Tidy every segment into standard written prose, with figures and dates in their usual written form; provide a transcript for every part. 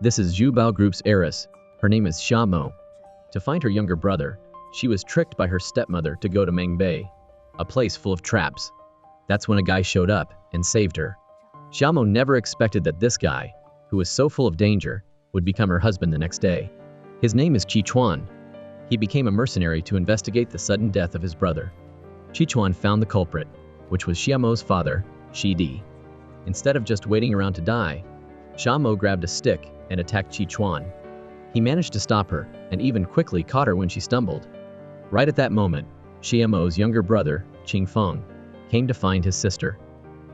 This is Zhu Bao Group's heiress. Her name is Xia Mo. To find her younger brother, she was tricked by her stepmother to go to Mangbei, a place full of traps. That's when a guy showed up and saved her. Xia Mo never expected that this guy, who was so full of danger, would become her husband the next day. His name is Qi Chuan. He became a mercenary to investigate the sudden death of his brother. Qi Chuan found the culprit, which was Xia Mo's father, Shi Di. Instead of just waiting around to die, Xia Mo grabbed a stick and attacked Qi Chuan. He managed to stop her and even quickly caught her when she stumbled. Right at that moment, Xia Mo's younger brother, Qing Feng, came to find his sister.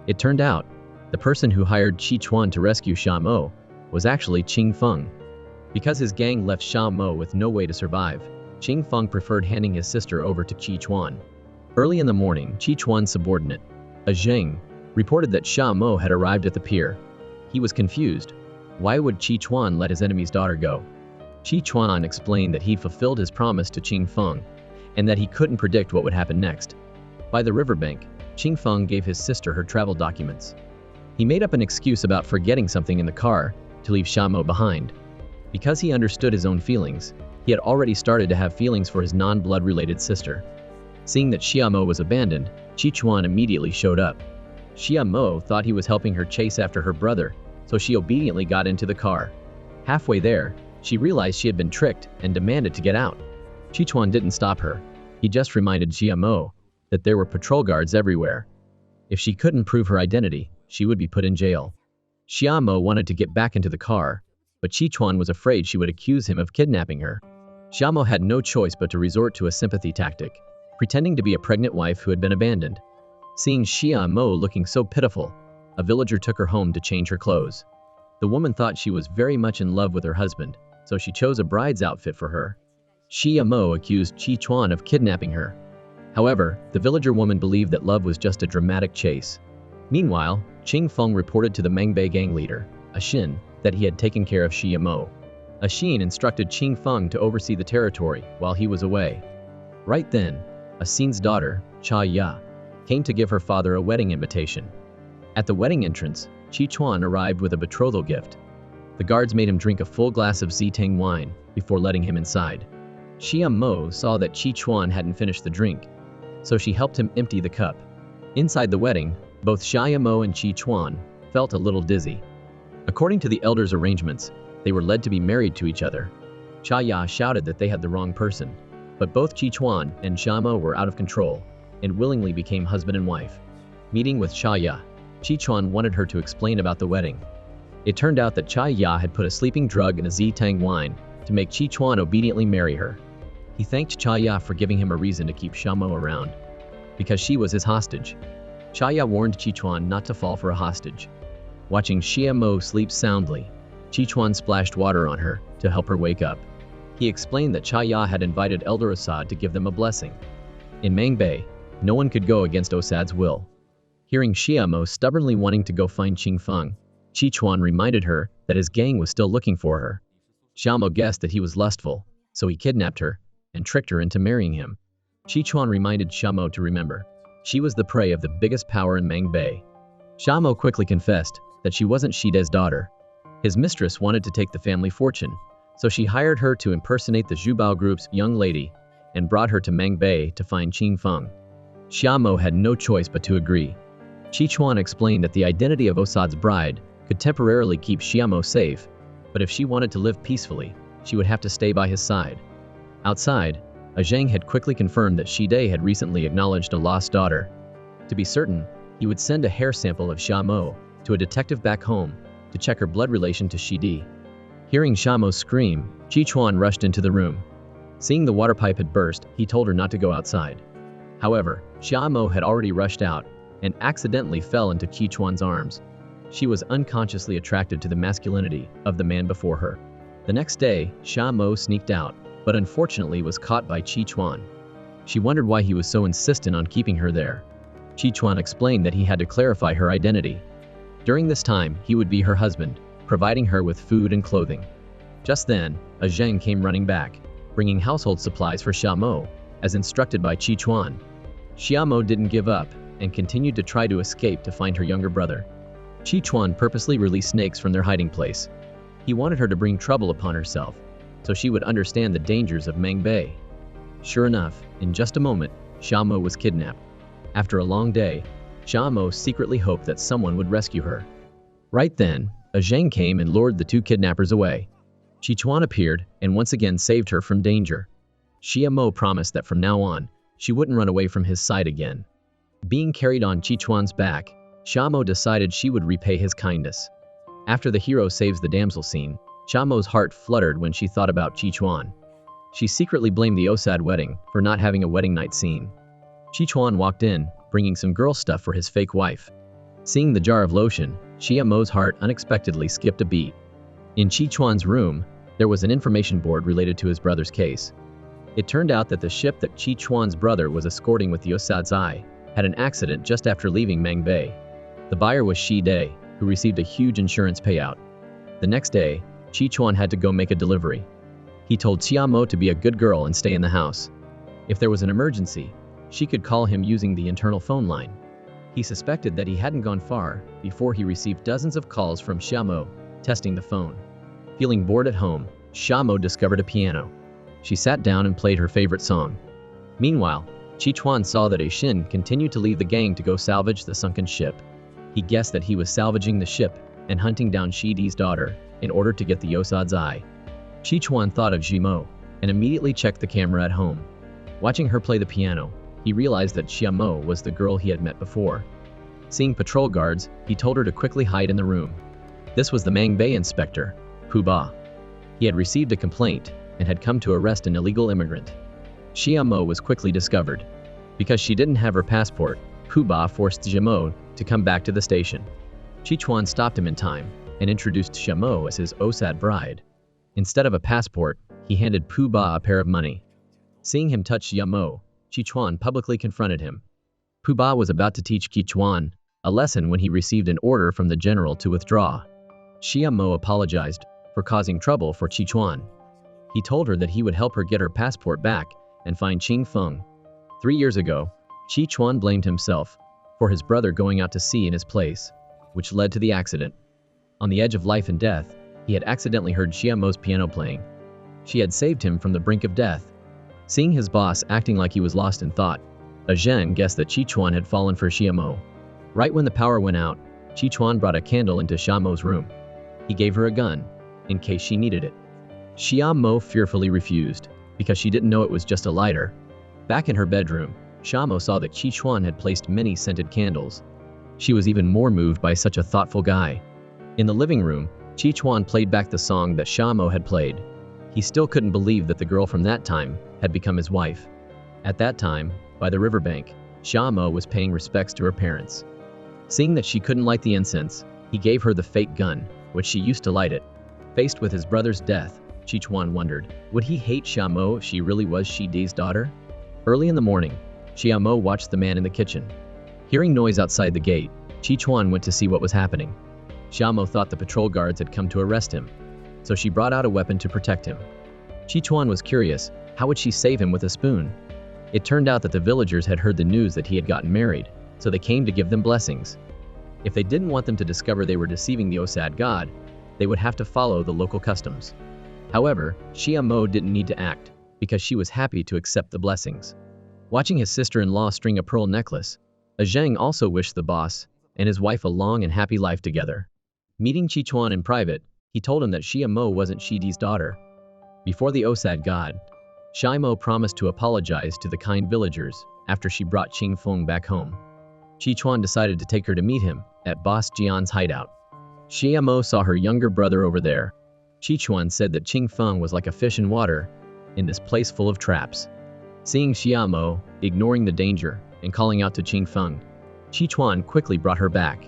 It turned out, the person who hired Qi Chuan to rescue Xia Mo was actually Qing Feng. Because his gang left Xia Mo with no way to survive, Qing Feng preferred handing his sister over to Qi Chuan. Early in the morning, Qi Chuan's subordinate, a Zheng, reported that Xia Mo had arrived at the pier. He was confused. Why would Qi Chuan let his enemy's daughter go? Qi Chuan explained that he'd fulfilled his promise to Qing Feng, and that he couldn't predict what would happen next. By the riverbank, Qing Feng gave his sister her travel documents. He made up an excuse about forgetting something in the car to leave Xia Mo behind. Because he understood his own feelings, he had already started to have feelings for his non-blood related sister. Seeing that Xia Mo was abandoned, Qi Chuan immediately showed up. Xia Mo thought he was helping her chase after her brother, so she obediently got into the car. Halfway there, she realized she had been tricked and demanded to get out. Qi Chuan didn't stop her. He just reminded Xia Mo that there were patrol guards everywhere. If she couldn't prove her identity, she would be put in jail. Xia Mo wanted to get back into the car, but Qi Chuan was afraid she would accuse him of kidnapping her. Xia Mo had no choice but to resort to a sympathy tactic, pretending to be a pregnant wife who had been abandoned. Seeing Xia Mo looking so pitiful, a villager took her home to change her clothes. The woman thought she was very much in love with her husband, so she chose a bride's outfit for her. Xia Mo accused Qi Chuan of kidnapping her. However, the villager woman believed that love was just a dramatic chase. Meanwhile, Qing Feng reported to the Mangbei gang leader, a Xin, that he had taken care of Xia Mo. A Xin instructed Qing Feng to oversee the territory while he was away. Right then, a Xin's daughter, Cha Ya, came to give her father a wedding invitation. At the wedding entrance, Qi Chuan arrived with a betrothal gift. The guards made him drink a full glass of Zitang wine before letting him inside. Xia Mo saw that Qi Chuan hadn't finished the drink, so she helped him empty the cup. Inside the wedding, both Xia Mo and Qi Chuan felt a little dizzy. According to the elders' arrangements, they were led to be married to each other. Cha Ya shouted that they had the wrong person, but both Qi Chuan and Xia Mo were out of control and willingly became husband and wife. Meeting with Cha Ya, Qi Chuan wanted her to explain about the wedding. It turned out that Cha Ya had put a sleeping drug in a Zitang wine to make Qi Chuan obediently marry her. He thanked Cha Ya for giving him a reason to keep Xia Mo around, because she was his hostage. Cha Ya warned Qi Chuan not to fall for a hostage. Watching Xia Mo sleep soundly, Qi Chuan splashed water on her to help her wake up. He explained that Cha Ya had invited Elder Osad to give them a blessing. In Mangbei, no one could go against Osad's will. Hearing Xia Mo stubbornly wanting to go find Qing Feng, Qi Chuan reminded her that his gang was still looking for her. Xia Mo guessed that he was lustful, so he kidnapped her and tricked her into marrying him. Qi Chuan reminded Xia Mo to remember, she was the prey of the biggest power in Mangbei. Xia Mo quickly confessed that she wasn't Shide's daughter. His mistress wanted to take the family fortune, so she hired her to impersonate the Zhu Bao Group's young lady and brought her to Mangbei to find Qing Feng. Xia Mo had no choice but to agree. Qi Chuan explained that the identity of Osad's bride could temporarily keep Xia Mo safe, but if she wanted to live peacefully, she would have to stay by his side. Outside, a Zheng had quickly confirmed that Shide had recently acknowledged a lost daughter. To be certain, he would send a hair sample of Xia Mo to a detective back home to check her blood relation to Shide. Hearing Xia Mo scream, Qi Chuan rushed into the room. Seeing the water pipe had burst, he told her not to go outside. However, Xia Mo had already rushed out and accidentally fell into Qi Chuan's arms. She was unconsciously attracted to the masculinity of the man before her. The next day, Xia Mo sneaked out, but unfortunately was caught by Qi Chuan. She wondered why he was so insistent on keeping her there. Qi Chuan explained that he had to clarify her identity. During this time, he would be her husband, providing her with food and clothing. Just then, a Zheng came running back, bringing household supplies for Xia Mo, as instructed by Qi Chuan. Xia Mo didn't give up and continued to try to escape to find her younger brother. Qi Chuan purposely released snakes from their hiding place. He wanted her to bring trouble upon herself, so she would understand the dangers of Mangbei. Sure enough, in just a moment, Xiamo was kidnapped. After a long day, Xiamo secretly hoped that someone would rescue her. Right then, a Zhang came and lured the two kidnappers away. Qichuan appeared and once again saved her from danger. Xiamo promised that from now on, she wouldn't run away from his side again. Being carried on Qichuan's back, Xiamo decided she would repay his kindness. After the hero saves the damsel scene, Xiamo's heart fluttered when she thought about Qichuan. She secretly blamed the osad wedding for not having a wedding night scene. Qichuan walked in, bringing some girl stuff for his fake wife. Seeing the jar of lotion, Xiamo's heart unexpectedly skipped a beat. In Qichuan's room, there was an information board related to his brother's case. It turned out that the ship that Qichuan's brother was escorting with the osad's eye had an accident just after leaving Mangbei. The buyer was Shi Dai, who received a huge insurance payout. The next day, Qichuan had to go make a delivery. He told Xiamo to be a good girl and stay in the house. If there was an emergency, she could call him using the internal phone line. He suspected that he hadn't gone far before he received dozens of calls from Xiamo, testing the phone. Feeling bored at home, Xiamo discovered a piano. She sat down and played her favorite song. Meanwhile, Qichuan saw that Aixin continued to leave the gang to go salvage the sunken ship. He guessed that he was salvaging the ship and hunting down Shi Di's daughter in order to get the osad's eye. Qichuan thought of Xiamo and immediately checked the camera at home. Watching her play the piano, he realized that Xiamo was the girl he had met before. Seeing patrol guards, he told her to quickly hide in the room. This was the Mangbei inspector, Pu Ba. He had received a complaint and had come to arrest an illegal immigrant. Xiamo was quickly discovered. Because she didn't have her passport, Pu Ba forced Xiamo to come back to the station. Qichuan stopped him in time and introduced Xiamo as his osad bride. Instead of a passport, he handed Pu Ba a pair of money. Seeing him touch Xiamo, Qichuan publicly confronted him. Pu Ba was about to teach Qichuan a lesson when he received an order from the general to withdraw. Xiamo apologized for causing trouble for Qichuan. He told her that he would help her get her passport back and find Qing Feng. 3 years ago, Qichuan blamed himself for his brother going out to sea in his place, which led to the accident. On the edge of life and death, he had accidentally heard Xiamo's piano playing. She had saved him from the brink of death. Seeing his boss acting like he was lost in thought, a Zheng guessed that Qichuan had fallen for Xiamo. Right when the power went out, Qichuan brought a candle into Xiamo's room. He gave her a gun, in case she needed it. Xiamo fearfully refused, because she didn't know it was just a lighter. Back in her bedroom, Xiamo saw that Qichuan had placed many scented candles. She was even more moved by such a thoughtful guy. In the living room, Qichuan played back the song that Xiamo had played. He still couldn't believe that the girl from that time had become his wife. At that time, by the riverbank, Xiamo was paying respects to her parents. Seeing that she couldn't light the incense, he gave her the fake gun, which she used to light it. Faced with his brother's death, Qichuan wondered, would he hate Xiamo if she really was Shi Di's daughter? Early in the morning, Xiamo watched the man in the kitchen. Hearing noise outside the gate, Qichuan went to see what was happening. Xiamo thought the patrol guards had come to arrest him, so she brought out a weapon to protect him. Qichuan was curious, how would she save him with a spoon? It turned out that the villagers had heard the news that he had gotten married, so they came to give them blessings. If they didn't want them to discover they were deceiving the osad god, they would have to follow the local customs. However, Xiamo didn't need to act, because she was happy to accept the blessings. Watching his sister-in-law string a pearl necklace, a Zheng also wished the boss and his wife a long and happy life together. Meeting Qichuan in private, he told him that Xiamo wasn't Shi Di's daughter. Before the osad god, Xiamo promised to apologize to the kind villagers after she brought Qing Feng back home. Qichuan decided to take her to meet him at Boss Jian's hideout. Xiamo saw her younger brother over there. Qichuan said that Qing Feng was like a fish in water in this place full of traps. Seeing Xiamo ignoring the danger and calling out to Qing Feng, Qichuan quickly brought her back.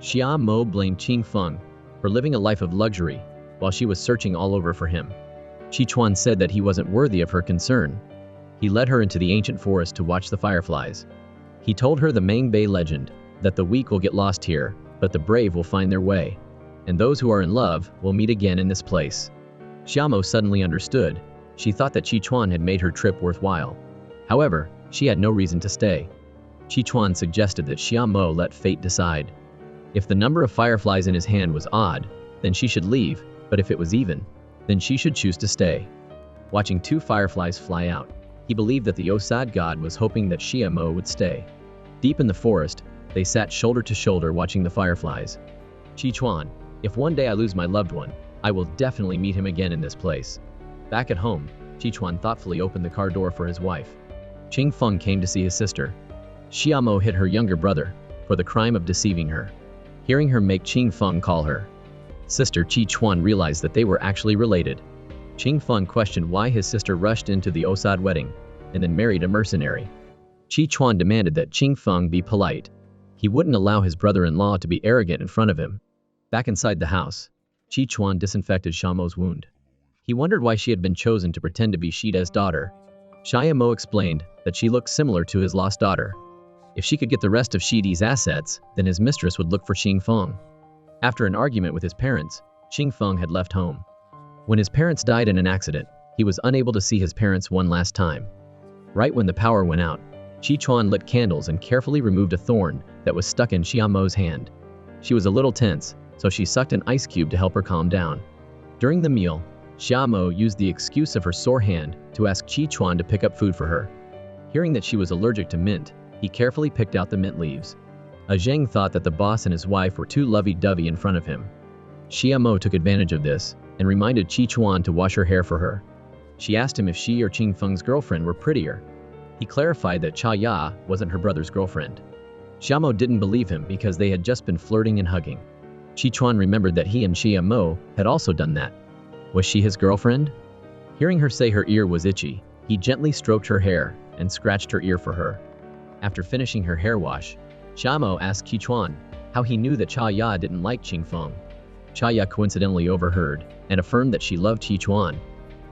Xiamo blamed Qing Feng for living a life of luxury while she was searching all over for him. Qichuan said that he wasn't worthy of her concern. He led her into the ancient forest to watch the fireflies. He told her the Mangbei legend, that the weak will get lost here, but the brave will find their way, and those who are in love will meet again in this place. Xiamo suddenly understood. She thought that Qichuan had made her trip worthwhile. However, she had no reason to stay. Qichuan suggested that Xiamo let fate decide. If the number of fireflies in his hand was odd, then she should leave, but if it was even, then she should choose to stay. Watching two fireflies fly out, he believed that the osad god was hoping that Xiamo would stay. Deep in the forest, they sat shoulder to shoulder watching the fireflies. Qichuan, if one day I lose my loved one, I will definitely meet him again in this place. Back at home, Qichuan thoughtfully opened the car door for his wife. Qing Feng came to see his sister. Xiamo hit her younger brother for the crime of deceiving her. Hearing her make Qing Feng call her sister, Qichuan realized that they were actually related. Qing Feng questioned why his sister rushed into the osad wedding and then married a mercenary. Qichuan demanded that Qing Feng be polite. He wouldn't allow his brother-in-law to be arrogant in front of him. Back inside the house, Qichuan disinfected Xiaomo's wound. He wondered why she had been chosen to pretend to be Shida's daughter. Xiaomo explained that she looked similar to his lost daughter. If she could get the rest of Shidi's assets, then his mistress would look for Qing Feng. After an argument with his parents, Qing Feng had left home. When his parents died in an accident, he was unable to see his parents one last time. Right when the power went out, Qichuan lit candles and carefully removed a thorn that was stuck in Xiaomo's hand. She was a little tense, so she sucked an ice cube to help her calm down. During the meal, Xiaomo used the excuse of her sore hand to ask Qichuan to pick up food for her. Hearing that she was allergic to mint, he carefully picked out the mint leaves. Zheng thought that the boss and his wife were too lovey-dovey in front of him. Xiaomo took advantage of this and reminded Qichuan to wash her hair for her. She asked him if she or Qing Feng's girlfriend were prettier. He clarified that Cha Ya wasn't her brother's girlfriend. Xiaomo didn't believe him because they had just been flirting and hugging. Qichuan remembered that he and Xiaomo had also done that. Was she his girlfriend? Hearing her say her ear was itchy, he gently stroked her hair and scratched her ear for her. After finishing her hair wash, Xiaomo asked Qichuan how he knew that Cha Ya didn't like Qing Feng. Cha Ya coincidentally overheard and affirmed that she loved Qichuan.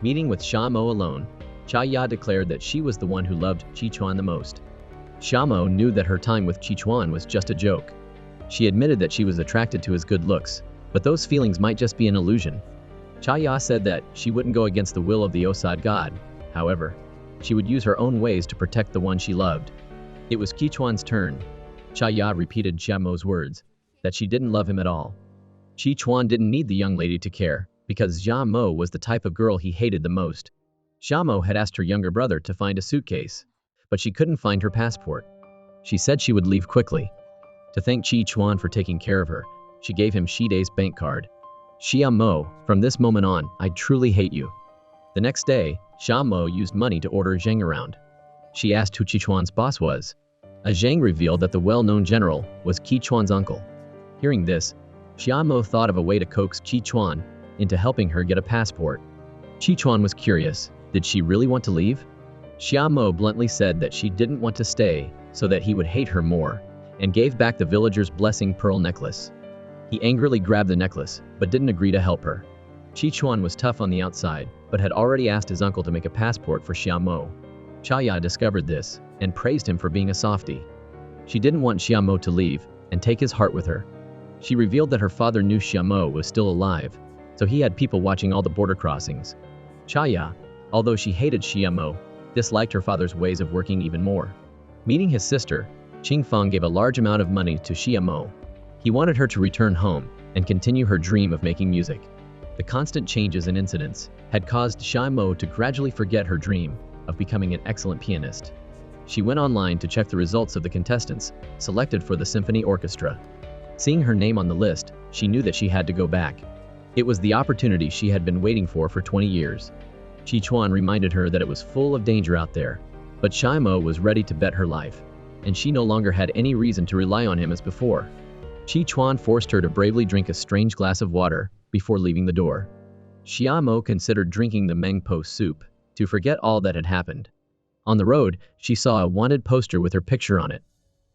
Meeting with Xiaomo alone, Cha Ya declared that she was the one who loved Qichuan the most. Xiaomo knew that her time with Qichuan was just a joke. She admitted that she was attracted to his good looks, but those feelings might just be an illusion. Cha Ya said that she wouldn't go against the will of the osad god. However, she would use her own ways to protect the one she loved. It was Qichuan's turn. Cha Ya repeated Xiaomo's words, that she didn't love him at all. Qichuan didn't need the young lady to care, because Xiaomo was the type of girl he hated the most. Xiaomo had asked her younger brother to find a suitcase, but she couldn't find her passport. She said she would leave quickly. To thank Qichuan for taking care of her, she gave him Shide's bank card. Xiaomo, from this moment on, I truly hate you. The next day, Xiaomo used money to order Zheng around. She asked who Qichuan's boss was. Zheng revealed that the well-known general was Qichuan's uncle. Hearing this, Xiaomo thought of a way to coax Qichuan into helping her get a passport. Qichuan was curious. Did she really want to leave? Xiaomo bluntly said that she didn't want to stay so that he would hate her more, and gave back the villager's blessing pearl necklace. He angrily grabbed the necklace, but didn't agree to help her. Qichuan was tough on the outside, but had already asked his uncle to make a passport for Xiaomo. Cha Ya discovered this, and praised him for being a softie. She didn't want Xiaomo to leave, and take his heart with her. She revealed that her father knew Xiaomo was still alive, so he had people watching all the border crossings. Cha Ya, although she hated Xiaomo, disliked her father's ways of working even more. Meeting his sister, Qing Feng gave a large amount of money to Xiaomo. He wanted her to return home and continue her dream of making music. The constant changes and incidents had caused Xiaomo to gradually forget her dream of becoming an excellent pianist. She went online to check the results of the contestants selected for the symphony orchestra. Seeing her name on the list, she knew that she had to go back. It was the opportunity she had been waiting for 20 years. Qichuan reminded her that it was full of danger out there, but Xiaomo was ready to bet her life, and she no longer had any reason to rely on him as before. Qichuan forced her to bravely drink a strange glass of water before leaving the door. Xiaomo considered drinking the mengpo soup to forget all that had happened. On the road, she saw a wanted poster with her picture on it.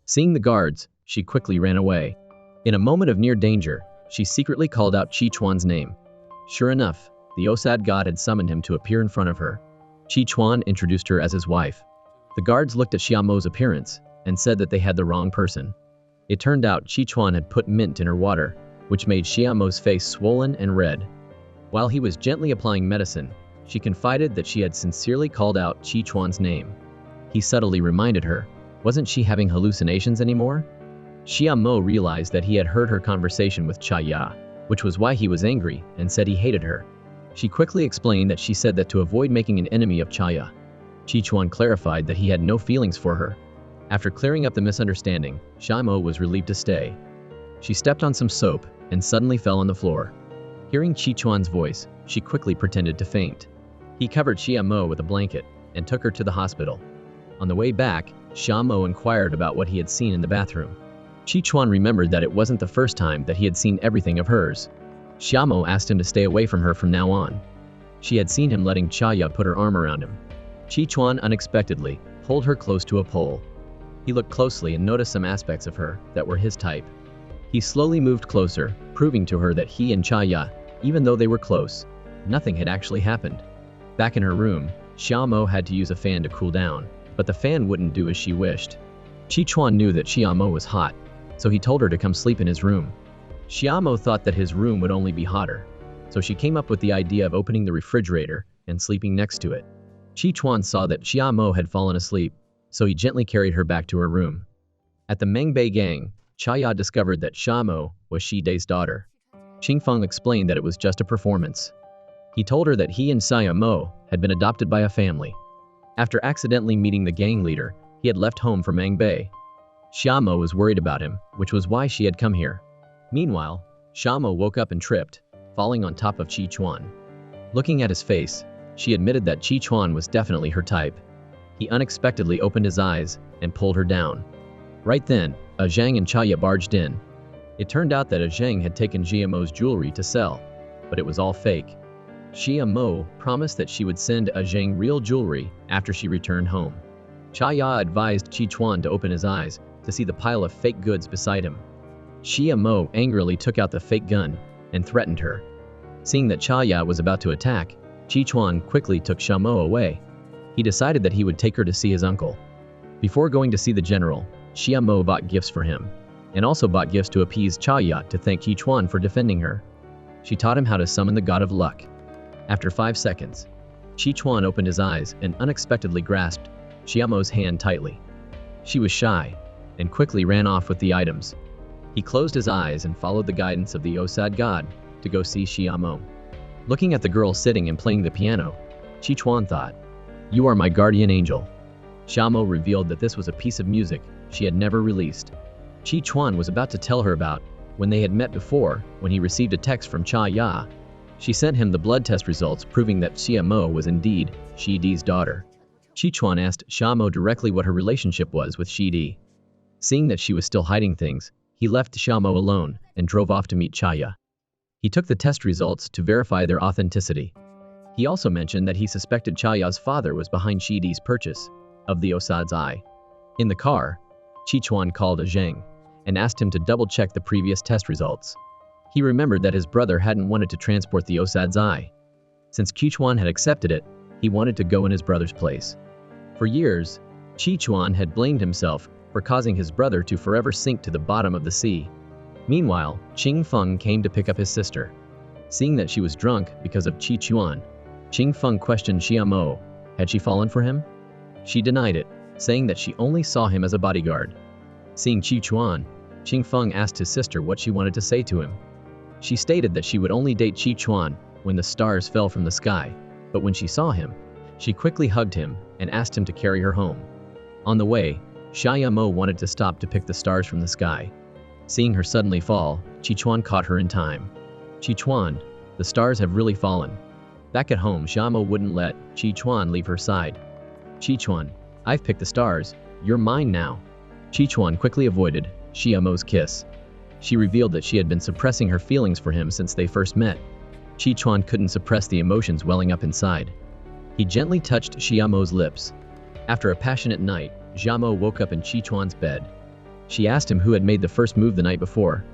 Seeing the guards, she quickly ran away. In a moment of near danger, she secretly called out Qichuan's name. Sure enough, the osad god had summoned him to appear in front of her. Qichuan introduced her as his wife. The guards looked at Xiaomo's appearance and said that they had the wrong person. It turned out Qichuan had put mint in her water, which made Xiaomo's face swollen and red. While he was gently applying medicine, she confided that she had sincerely called out Qichuan's name. He subtly reminded her, wasn't she having hallucinations anymore? Xiaomo realized that he had heard her conversation with Cha Ya, which was why he was angry and said he hated her. She quickly explained that she said that to avoid making an enemy of Chaya. Chi-chuan clarified that he had no feelings for her. After clearing up the misunderstanding, Shamo was relieved to stay. She stepped on some soap and suddenly fell on the floor. Hearing Chi-chuan's voice, she quickly pretended to faint. He covered Shamo with a blanket and took her to the hospital. On the way back, Shamo inquired about what he had seen in the bathroom. Chi-chuan remembered that it wasn't the first time that he had seen everything of hers. Shamo asked him to stay away from her from now on. She had seen him letting Chaya put her arm around him. Chi-chuan unexpectedly pulled her close to a pole. He looked closely and noticed some aspects of her that were his type. He slowly moved closer, proving to her that he and Chaya, even though they were close, nothing had actually happened. Back in her room, Xiaomo had to use a fan to cool down, but the fan wouldn't do as she wished. Chi-chuan knew that Xiaomo was hot, so he told her to come sleep in his room. Xiaomo thought that his room would only be hotter, so she came up with the idea of opening the refrigerator and sleeping next to it. Chi-chuan saw that Xiaomo had fallen asleep, so he gently carried her back to her room. At the Mengbei gang, Chaya discovered that Xiaomo was Shide's daughter. Qingfeng explained that it was just a performance. He told her that he and Xiaomo had been adopted by a family. After accidentally meeting the gang leader, he had left home for Mengbei. Xiaomo was worried about him, which was why she had come here. Meanwhile, Xiaomo woke up and tripped, falling on top of Chi-chuan. Looking at his face, she admitted that Chi-chuan was definitely her type. He unexpectedly opened his eyes and pulled her down. Right then, a Zhang and Chaya barged in. It turned out that a Zhang had taken Xiaomo's jewelry to sell, but it was all fake. Xiaomo promised that she would send a Zhang real jewelry after she returned home. Chaya advised Chi-chuan to open his eyes to see the pile of fake goods beside him. Xiaomo angrily took out the fake gun and threatened her. Seeing that Chaya was about to attack, Chi-chuan quickly took Xiaomo away. He decided that he would take her to see his uncle. Before going to see the general, Xiaomo bought gifts for him, and also bought gifts to appease Chaya to thank Chi-chuan for defending her. She taught him how to summon the god of luck. After 5 seconds, Chi-chuan opened his eyes and unexpectedly grasped Xiaomo's hand tightly. She was shy, and quickly ran off with the items. He closed his eyes and followed the guidance of the osad god to go see Xiaomo. Looking at the girl sitting and playing the piano, Chi-chuan thought, "You are my guardian angel." Xiaomo revealed that this was a piece of music she had never released. Chi-chuan was about to tell her about when they had met before when he received a text from Cha-ya. She sent him the blood test results proving that Xiaomo was indeed Shidi's daughter. Chi-chuan asked Xiaomo directly what her relationship was with Shidi. Seeing that she was still hiding things, he left Xiaomo alone and drove off to meet Chaya. He took the test results to verify their authenticity. He also mentioned that he suspected Chaya's father was behind Shidi's purchase of the osad's eye. In the car, Chi-chuan called a Zhang and asked him to double-check the previous test results. He remembered that his brother hadn't wanted to transport the osad's eye. Since Chi-chuan had accepted it, he wanted to go in his brother's place. For years, Chi-chuan had blamed himself for causing his brother to forever sink to the bottom of the sea. Meanwhile, Qingfeng came to pick up his sister. Seeing that she was drunk because of Chi-chuan, Qingfeng questioned Xiaomo. Had she fallen for him? She denied it, saying that she only saw him as a bodyguard. Seeing Chi-chuan, Qingfeng asked his sister what she wanted to say to him. She stated that she would only date Chi-chuan when the stars fell from the sky, but when she saw him, she quickly hugged him and asked him to carry her home. On the way, Xiaomo wanted to stop to pick the stars from the sky. Seeing her suddenly fall, Chi-chuan caught her in time. Chi-chuan, the stars have really fallen. Back at home, Xiaomo wouldn't let Chi-chuan leave her side. Chi-chuan, I've picked the stars, you're mine now. Chi-chuan quickly avoided Xiaomo's kiss. She revealed that she had been suppressing her feelings for him since they first met. Chi-chuan couldn't suppress the emotions welling up inside. He gently touched Xiaomo's lips. After a passionate night, Xiaomo woke up in Chi-chuan's bed. She asked him who had made the first move the night before.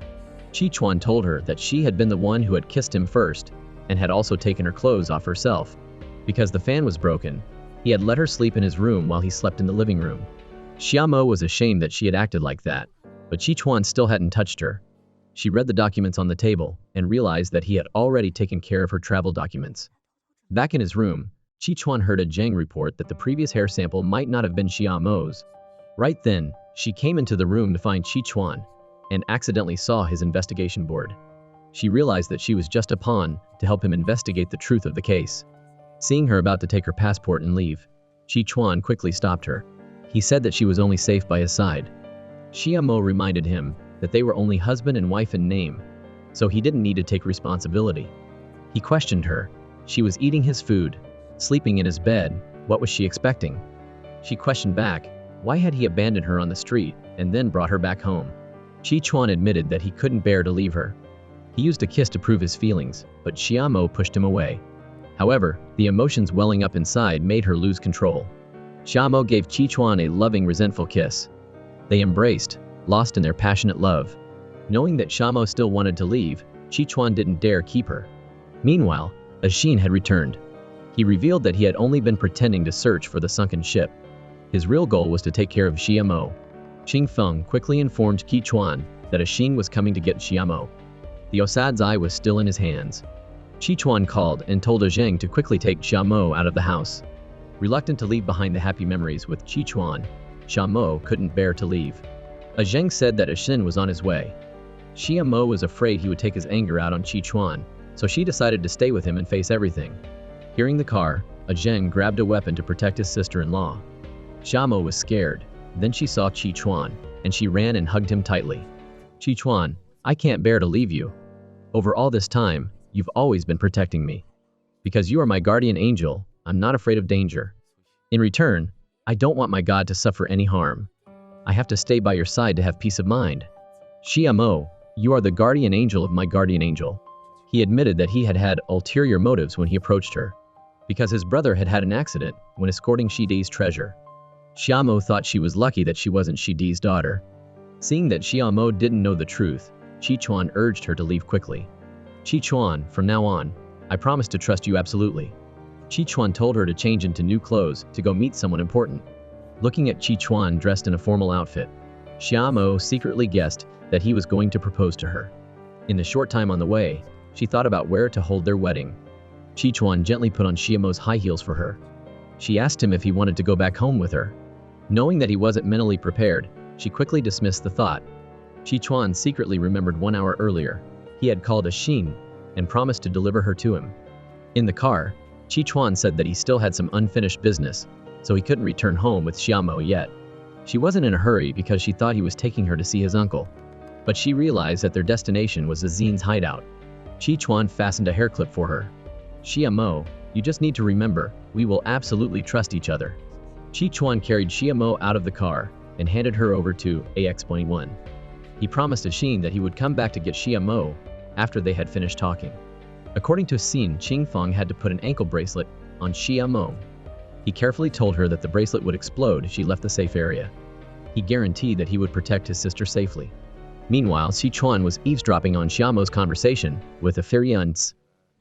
Chi-chuan told her that she had been the one who had kissed him first, and had also taken her clothes off herself. Because the fan was broken, he had let her sleep in his room while he slept in the living room. Xiaomo was ashamed that she had acted like that, but Chi-chuan still hadn't touched her. She read the documents on the table and realized that he had already taken care of her travel documents. Back in his room, Chi-chuan heard a Zhang report that the previous hair sample might not have been Xiaomo's. Right then, she came into the room to find Chi-chuan and accidentally saw his investigation board. She realized that she was just a pawn to help him investigate the truth of the case. Seeing her about to take her passport and leave, Chi Chuan quickly stopped her. He said that she was only safe by his side. Xia Mo reminded him that they were only husband and wife in name, so he didn't need to take responsibility. He questioned her. She was eating his food, sleeping in his bed. What was she expecting? She questioned back, why had he abandoned her on the street and then brought her back home? Chi Chuan admitted that he couldn't bear to leave her. He used a kiss to prove his feelings, but Xia Mo pushed him away. However, the emotions welling up inside made her lose control. Xia Mo gave Chi Chuan a loving, resentful kiss. They embraced, lost in their passionate love. Knowing that Xia Mo still wanted to leave, Chi Chuan didn't dare keep her. Meanwhile, Ashin had returned. He revealed that he had only been pretending to search for the sunken ship. His real goal was to take care of Xia Mo. Qing Feng quickly informed Chi Chuan that Ashin was coming to get Xia Mo. The osad's eye was still in his hands. Chi Chuan called and told Zheng to quickly take Xia Mo out of the house. Reluctant to leave behind the happy memories with Chi Chuan, Xia Mo couldn't bear to leave. Zheng said that Ashin was on his way. Xia Mo was afraid he would take his anger out on Chi Chuan, so she decided to stay with him and face everything. Hearing the car, Zheng grabbed a weapon to protect his sister-in-law. Xia Mo was scared. Then she saw Chi Chuan, and she ran and hugged him tightly. Chi Chuan, I can't bear to leave you. Over all this time, you've always been protecting me. Because you are my guardian angel, I'm not afraid of danger. In return, I don't want my God to suffer any harm. I have to stay by your side to have peace of mind. Xia Mo, you are the guardian angel of my guardian angel. He admitted that he had had ulterior motives when he approached her, because his brother had had an accident when escorting Shidi's treasure. Xia Mo thought she was lucky that she wasn't Shidi's daughter. Seeing that Xia Mo didn't know the truth, Chi Chuan urged her to leave quickly. Chi Chuan, from now on, I promise to trust you absolutely. Chi Chuan told her to change into new clothes to go meet someone important. Looking at Chi Chuan dressed in a formal outfit, Xia Mo secretly guessed that he was going to propose to her. In the short time on the way, she thought about where to hold their wedding. Chi Chuan gently put on Xia Mo's high heels for her. She asked him if he wanted to go back home with her. Knowing that he wasn't mentally prepared, she quickly dismissed the thought. Chi Chuan secretly remembered 1 hour earlier. He had called Ashin and promised to deliver her to him. In the car, Chi Chuan said that he still had some unfinished business, so he couldn't return home with Xia Mo yet. She wasn't in a hurry because she thought he was taking her to see his uncle. But she realized that their destination was Azin's hideout. Chi Chuan fastened a hair clip for her. Xia Mo, you just need to remember, we will absolutely trust each other. Chi Chuan carried Xia Mo out of the car and handed her over to AX-21. He promised Ashin that he would come back to get Xia Mo after they had finished talking. According to Xin, Qing Feng had to put an ankle bracelet on Xia Mo. He carefully told her that the bracelet would explode if she left the safe area. He guaranteed that he would protect his sister safely. Meanwhile, Chi Chuan was eavesdropping on Xia Mo's conversation with Heiress.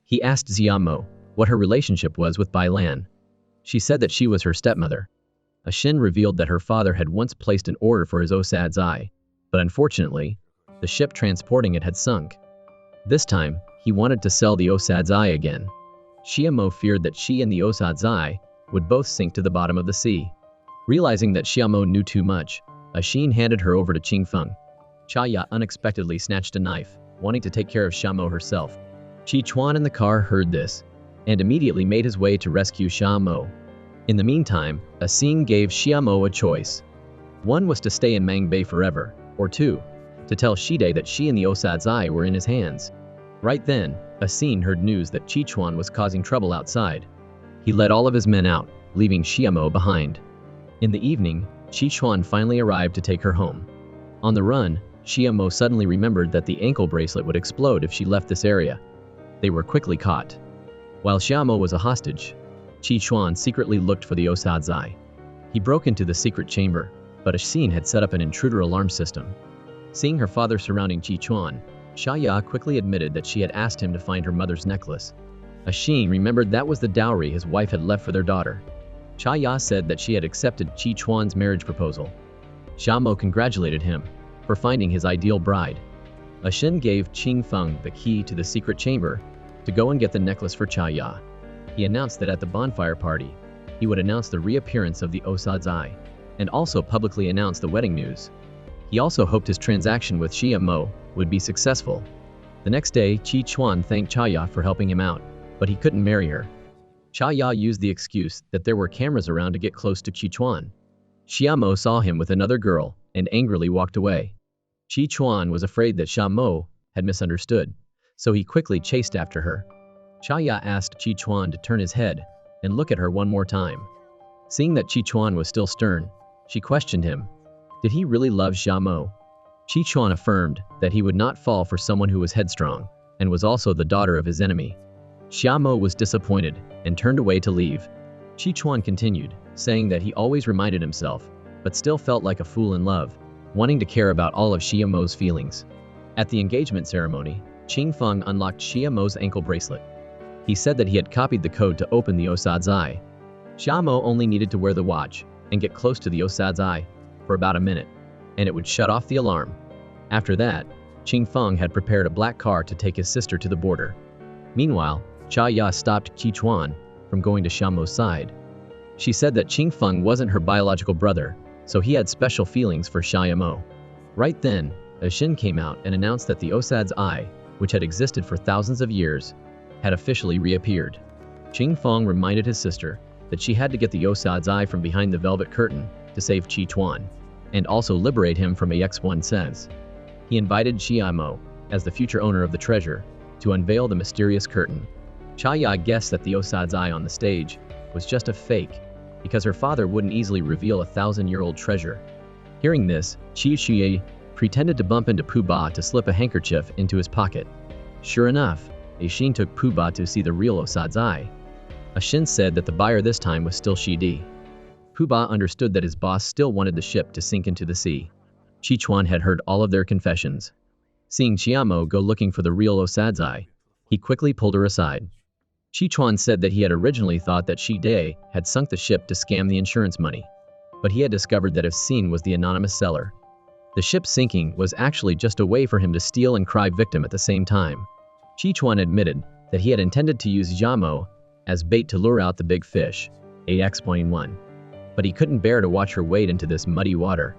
He asked Xia Mo what her relationship was with Bai Lan. She said that she was her stepmother. Ashin revealed that her father had once placed an order for his osad's eye, but unfortunately, the ship transporting it had sunk. This time, he wanted to sell the osad's eye again. Xia Mo feared that she and the osad's eye would both sink to the bottom of the sea. Realizing that Xia Mo knew too much, Ashin handed her over to Qing Feng. Chaya unexpectedly snatched a knife, wanting to take care of Xia Mo herself. Chi Chuan in the car heard this, and immediately made his way to rescue Xia Mo. In the meantime, Asing gave Xia Mo a choice. One was to stay in Mang Bay forever, or two, to tell Shide that she and the osad's eye were in his hands. Right then, Asing heard news that Chi Chuan was causing trouble outside. He led all of his men out, leaving Xia Mo behind. In the evening, Chi Chuan finally arrived to take her home. On the run, Xia Mo suddenly remembered that the ankle bracelet would explode if she left this area. They were quickly caught. While Xia Mo was a hostage, Chi Chuan secretly looked for the osad's eye. He broke into the secret chamber, but Ashin had set up an intruder alarm system. Seeing her father surrounding Chi Chuan, Xia quickly admitted that she had asked him to find her mother's necklace. Ashin remembered that was the dowry his wife had left for their daughter. Xia said that she had accepted Chi Chuan's marriage proposal. Xia Mo congratulated him for finding his ideal bride. Ashin gave Qing Feng the key to the secret chamber to go and get the necklace for Xia. He announced that at the bonfire party, he would announce the reappearance of the osad's eye, and also publicly announce the wedding news. He also hoped his transaction with Xia Mo would be successful. The next day, Chi Chuan thanked Cha Ya for helping him out, but he couldn't marry her. Cha Ya used the excuse that there were cameras around to get close to Chi Chuan. Xia Mo saw him with another girl and angrily walked away. Chi Chuan was afraid that Xia Mo had misunderstood, so he quickly chased after her. Cha Ya asked Chi Chuan to turn his head and look at her one more time. Seeing that Chi Chuan was still stern, she questioned him. Did he really love Xia Mo? Chi Chuan affirmed that he would not fall for someone who was headstrong and was also the daughter of his enemy. Xia Mo was disappointed and turned away to leave. Chi Chuan continued, saying that he always reminded himself, but still felt like a fool in love, wanting to care about all of Xia Mo's feelings. At the engagement ceremony, Qing Feng unlocked Xia Mo's ankle bracelet. He said that he had copied the code to open the osad's eye. Xia Mo only needed to wear the watch and get close to the osad's eye for about a minute, and it would shut off the alarm. After that, Qing Feng had prepared a black car to take his sister to the border. Meanwhile, Cha Ya stopped Chi Chuan from going to Xia Mo's side. She said that Qing Feng wasn't her biological brother, so he had special feelings for Xia Mo. Right then, a Shin came out and announced that the osad's eye, which had existed for thousands of years, had officially reappeared. Qing Feng reminded his sister that she had to get the osad's eye from behind the velvet curtain to save Chi Chuan, and also liberate him from AX1 says. He invited Xia Mo, as the future owner of the treasure, to unveil the mysterious curtain. Cha Ya guessed that the osad's eye on the stage was just a fake, because her father wouldn't easily reveal a 1,000-year-old treasure. Hearing this, Qi Xie pretended to bump into Pu Ba to slip a handkerchief into his pocket. Sure enough, a Xin took Pu Ba to see the real osad's eye. A Xin said that the buyer this time was still Shi Di. Pu Ba understood that his boss still wanted the ship to sink into the sea. Chi Chuan had heard all of their confessions. Seeing Xia Mo go looking for the real osad's eye, he quickly pulled her aside. Chi Chuan said that he had originally thought that Shi Di had sunk the ship to scam the insurance money, but he had discovered that if Xin was the anonymous seller, the ship sinking was actually just a way for him to steal and cry victim at the same time. Chi Chuan admitted that he had intended to use Xia Mo as bait to lure out the big fish, AX-1, but he couldn't bear to watch her wade into this muddy water.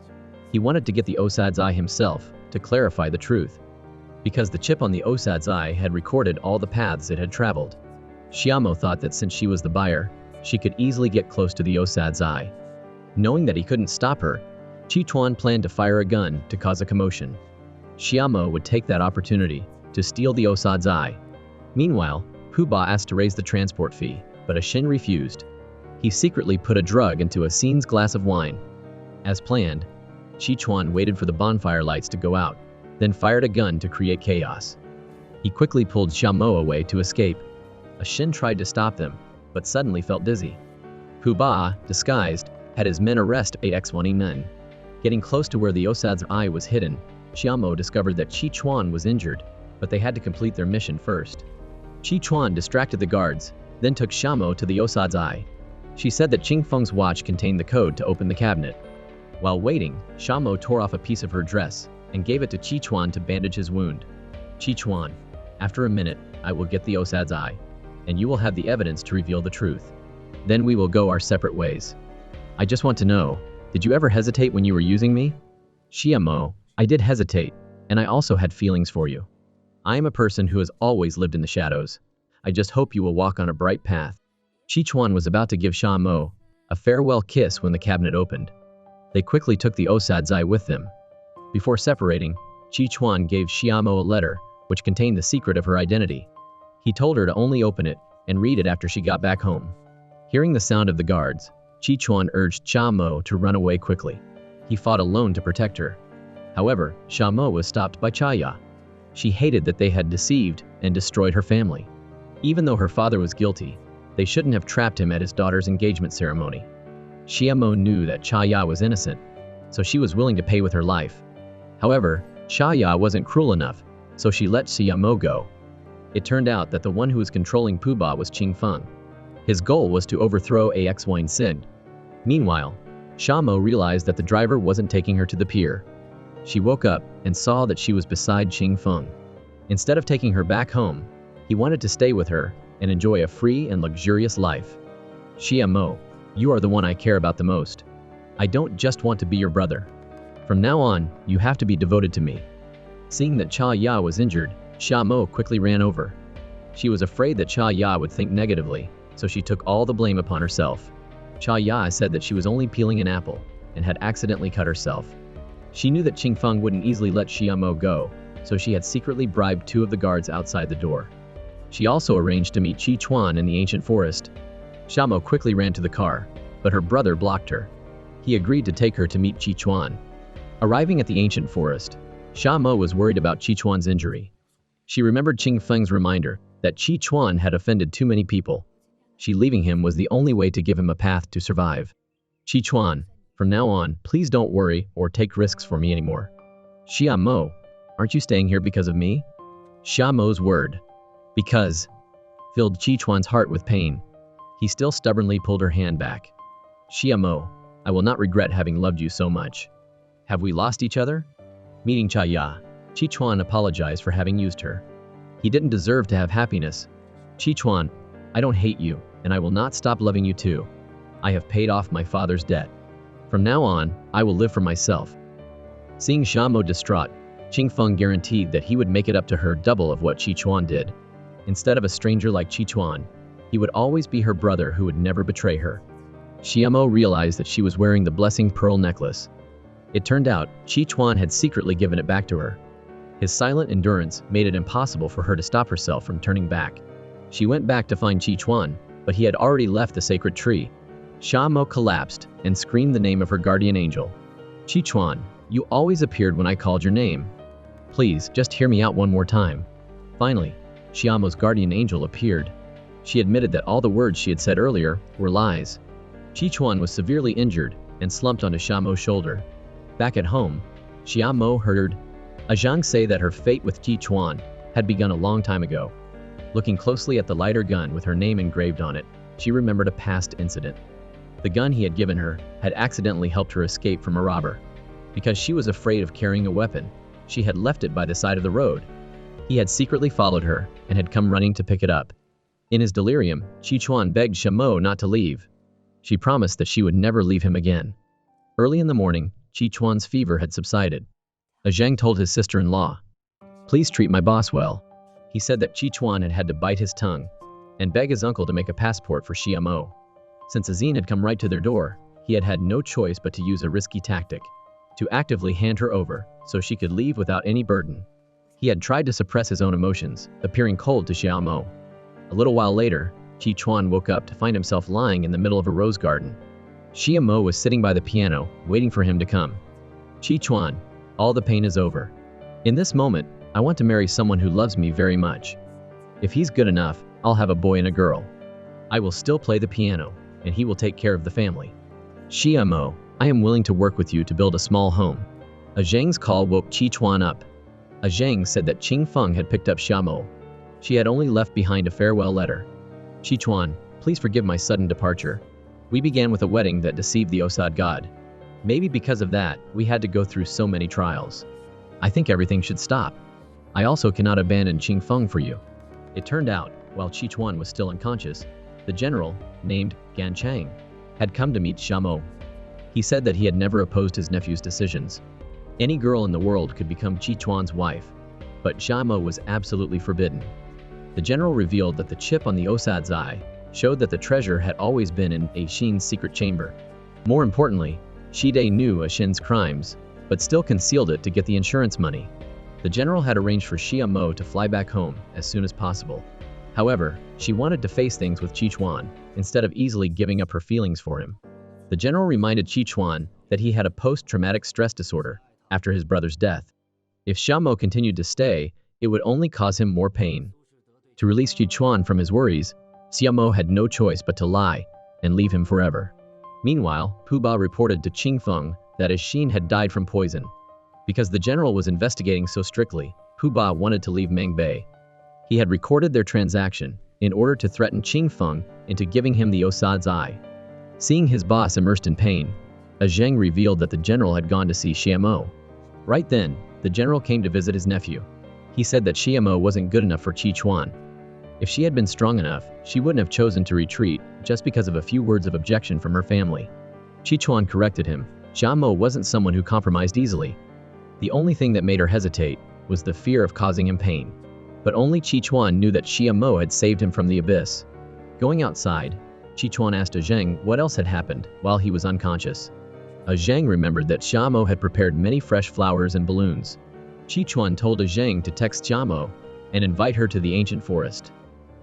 He wanted to get the osad's eye himself to clarify the truth, because the chip on the osad's eye had recorded all the paths it had traveled. Xia Mo thought that since she was the buyer, she could easily get close to the osad's eye. Knowing that he couldn't stop her, Chi Chuan planned to fire a gun to cause a commotion. Xia Mo would take that opportunity to steal the osad's eye. Meanwhile, Pu Ba asked to raise the transport fee, but a Shin refused. He secretly put a drug into a Xin's glass of wine. As planned, Chi Chuan waited for the bonfire lights to go out, then fired a gun to create chaos. He quickly pulled Xia Mo away to escape. A Shin tried to stop them, but suddenly felt dizzy. Pu Ba, disguised, had his men arrest AX-1 men. Getting close to where the osad's eye was hidden, Xia Mo discovered that Chi Chuan was injured, but they had to complete their mission first. Chi Chuan distracted the guards, then took Xia Mo to the osad's eye. She said that Qing Feng's watch contained the code to open the cabinet. While waiting, Xia Mo tore off a piece of her dress and gave it to Chi Chuan to bandage his wound. Chi Chuan, after a minute, I will get the osad's eye, and you will have the evidence to reveal the truth. Then we will go our separate ways. I just want to know, did you ever hesitate when you were using me? Xia Mo, I did hesitate, and I also had feelings for you. I am a person who has always lived in the shadows. I just hope you will walk on a bright path. Chi Chuan was about to give Xia Mo a farewell kiss when the cabinet opened. They quickly took the osad's eye with them. Before separating, Chi Chuan gave Xia Mo a letter which contained the secret of her identity. He told her to only open it and read it after she got back home. Hearing the sound of the guards, Chi Chuan urged Xia Mo to run away quickly. He fought alone to protect her. However, Xia Mo was stopped by Cha Ya. She hated that they had deceived and destroyed her family. Even though her father was guilty, they shouldn't have trapped him at his daughter's engagement ceremony. Xia Mo knew that Cha Ya was innocent, so she was willing to pay with her life. However, Cha Ya wasn't cruel enough, so she let Xia Mo go. It turned out that the one who was controlling Pu Ba was Qing Feng. His goal was to overthrow AX-1 Sid. Meanwhile, Xia Mo realized that the driver wasn't taking her to the pier. She woke up and saw that she was beside Qing Feng. Instead of taking her back home, he wanted to stay with her and enjoy a free and luxurious life. Xia Mo, you are the one I care about the most. I don't just want to be your brother. From now on, you have to be devoted to me. Seeing that Cha Ya was injured, Xia Mo quickly ran over. She was afraid that Cha Ya would think negatively, so she took all the blame upon herself. Cha Ya said that she was only peeling an apple and had accidentally cut herself. She knew that Qing Feng wouldn't easily let Xia Mo go, so she had secretly bribed 2 of the guards outside the door. She also arranged to meet Qi Chuan in the ancient forest. Xia Mo quickly ran to the car, but her brother blocked her. He agreed to take her to meet Qi Chuan. Arriving at the ancient forest, Xia Mo was worried about Qi Chuan's injury. She remembered Qing Feng's reminder that Qi Chuan had offended too many people. She leaving him was the only way to give him a path to survive. Qi Chuan, from now on, please don't worry or take risks for me anymore. Xia Mo, aren't you staying here because of me? Xia Mo's word, because, filled Qi Chuan's heart with pain. He still stubbornly pulled her hand back. Xia Mo, I will not regret having loved you so much. Have we lost each other? Meeting Cha Ya, Qi Chuan apologized for having used her. He didn't deserve to have happiness. Qi Chuan, I don't hate you, and I will not stop loving you too. I have paid off my father's debt. From now on, I will live for myself. Seeing Xia Mo distraught, Qing Feng guaranteed that he would make it up to her double of what Qi Chuan did. Instead of a stranger like Qi Chuan, he would always be her brother who would never betray her. Xia Mo realized that she was wearing the blessing pearl necklace. It turned out, Qi Chuan had secretly given it back to her. His silent endurance made it impossible for her to stop herself from turning back. She went back to find Qi Chuan, but he had already left the sacred tree. Xia Mo collapsed and screamed the name of her guardian angel. Qi Chuan, you always appeared when I called your name. Please, just hear me out one more time. Finally, Xia Mo's guardian angel appeared. She admitted that all the words she had said earlier were lies. Qi Chuan was severely injured and slumped onto Xia Mo's shoulder. Back at home, Xia Mo heard Zhang say that her fate with Qi Chuan had begun a long time ago. Looking closely at the lighter gun with her name engraved on it, she remembered a past incident. The gun he had given her had accidentally helped her escape from a robber. Because she was afraid of carrying a weapon, she had left it by the side of the road. He had secretly followed her and had come running to pick it up. In his delirium, Qi Chuan begged Xia Mo not to leave. She promised that she would never leave him again. Early in the morning, Qi Chuan's fever had subsided. Zhang told his sister-in-law, please treat my boss well. He said that Qi Chuan had had to bite his tongue and beg his uncle to make a passport for Xia Mo. Since Azine had come right to their door, he had had no choice but to use a risky tactic, to actively hand her over so she could leave without any burden. He had tried to suppress his own emotions, appearing cold to Xia Mo. A little while later, Qi Chuan woke up to find himself lying in the middle of a rose garden. Xia Mo was sitting by the piano, waiting for him to come. Qi Chuan, all the pain is over. In this moment, I want to marry someone who loves me very much. If he's good enough, I'll have a boy and a girl. I will still play the piano, and he will take care of the family. Xia Mo, I am willing to work with you to build a small home. Zhang's call woke Qi Chuan up. Zhang said that Qing Feng had picked up Xia Mo. She had only left behind a farewell letter. Qi Chuan, please forgive my sudden departure. We began with a wedding that deceived the Osad god. Maybe because of that, we had to go through so many trials. I think everything should stop. I also cannot abandon Qing Feng for you. It turned out, while Qi Chuan was still unconscious, the general, named Gan Chang, had come to meet Xia Mo. He said that he had never opposed his nephew's decisions. Any girl in the world could become Qi Chuan's wife, but Xia Mo was absolutely forbidden. The general revealed that the chip on the osad's eye showed that the treasure had always been in Xin's secret chamber. More importantly, Shide knew Xin's crimes, but still concealed it to get the insurance money. The general had arranged for Xia Mo to fly back home as soon as possible. However, she wanted to face things with Qi Chuan, instead of easily giving up her feelings for him. The general reminded Qi Chuan that he had a post-traumatic stress disorder after his brother's death. If Xia Mo continued to stay, it would only cause him more pain. To release Qi Chuan from his worries, Xia Mo had no choice but to lie and leave him forever. Meanwhile, Pu Ba reported to Qing Feng that Xin had died from poison. Because the general was investigating so strictly, Pu Ba wanted to leave Mangbei. He had recorded their transaction in order to threaten Qing Feng into giving him the osad's eye. Seeing his boss immersed in pain, Zhang revealed that the general had gone to see Xia Mo. Right then, the general came to visit his nephew. He said that Xia Mo wasn't good enough for Qi Chuan. If she had been strong enough, she wouldn't have chosen to retreat just because of a few words of objection from her family. Qi Chuan corrected him. Xia Mo wasn't someone who compromised easily. The only thing that made her hesitate was the fear of causing him pain. but only Chi Chuan knew that Xia Mo had saved him from the abyss. Going outside, Chi Chuan asked A Zheng what else had happened while he was unconscious. A Zheng remembered that Xia Mo had prepared many fresh flowers and balloons. Chi Chuan told A Zheng to text Xia Mo and invite her to the ancient forest.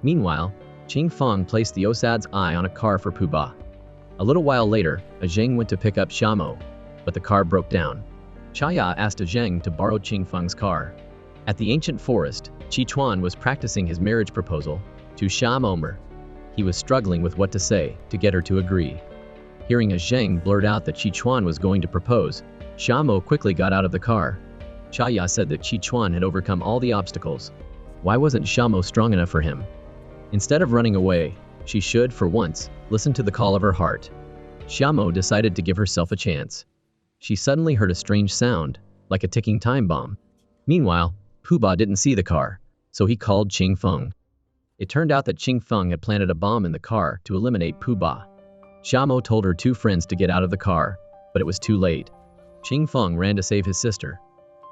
Meanwhile, Qing Feng placed the osad's eye on a car for Pu Ba. A little while later, A Zheng went to pick up Xia Mo, but the car broke down. Chaya asked A Zheng to borrow Qing Feng's car. At the ancient forest, Chi Chuan was practicing his marriage proposal to Xia Momer. He was struggling with what to say to get her to agree. Hearing A Zheng blurt out that Chi Chuan was going to propose, Xia Mo quickly got out of the car. Chaya said that Chi Chuan had overcome all the obstacles. Why wasn't Xia Mo strong enough for him? Instead of running away, she should, for once, listen to the call of her heart. Xia Mo decided to give herself a chance. She suddenly heard a strange sound, like a ticking time bomb. Meanwhile, Pu Ba didn't see the car, so he called Qing Feng. It turned out that Qing Feng had planted a bomb in the car to eliminate Pu Ba. Xia Mo told her 2 friends to get out of the car, but it was too late. Qing Feng ran to save his sister.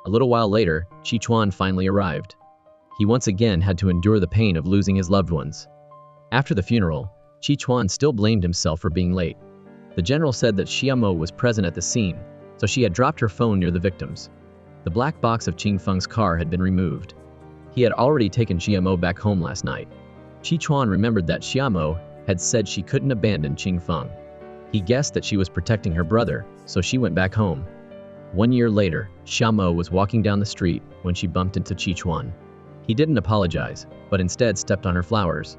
A little while later, Chi Chuan finally arrived. He once again had to endure the pain of losing his loved ones. After the funeral, Chi Chuan still blamed himself for being late. The general said that Xia Mo was present at the scene, so she had dropped her phone near the victims. The black box of Qing Feng's car had been removed. He had already taken Xia Mo back home last night. Chi Chuan remembered that Xia Mo had said she couldn't abandon Qing Feng. He guessed that she was protecting her brother, so she went back home. 1 year later, Xia Mo was walking down the street when she bumped into Chi Chuan. He didn't apologize, but instead stepped on her flowers.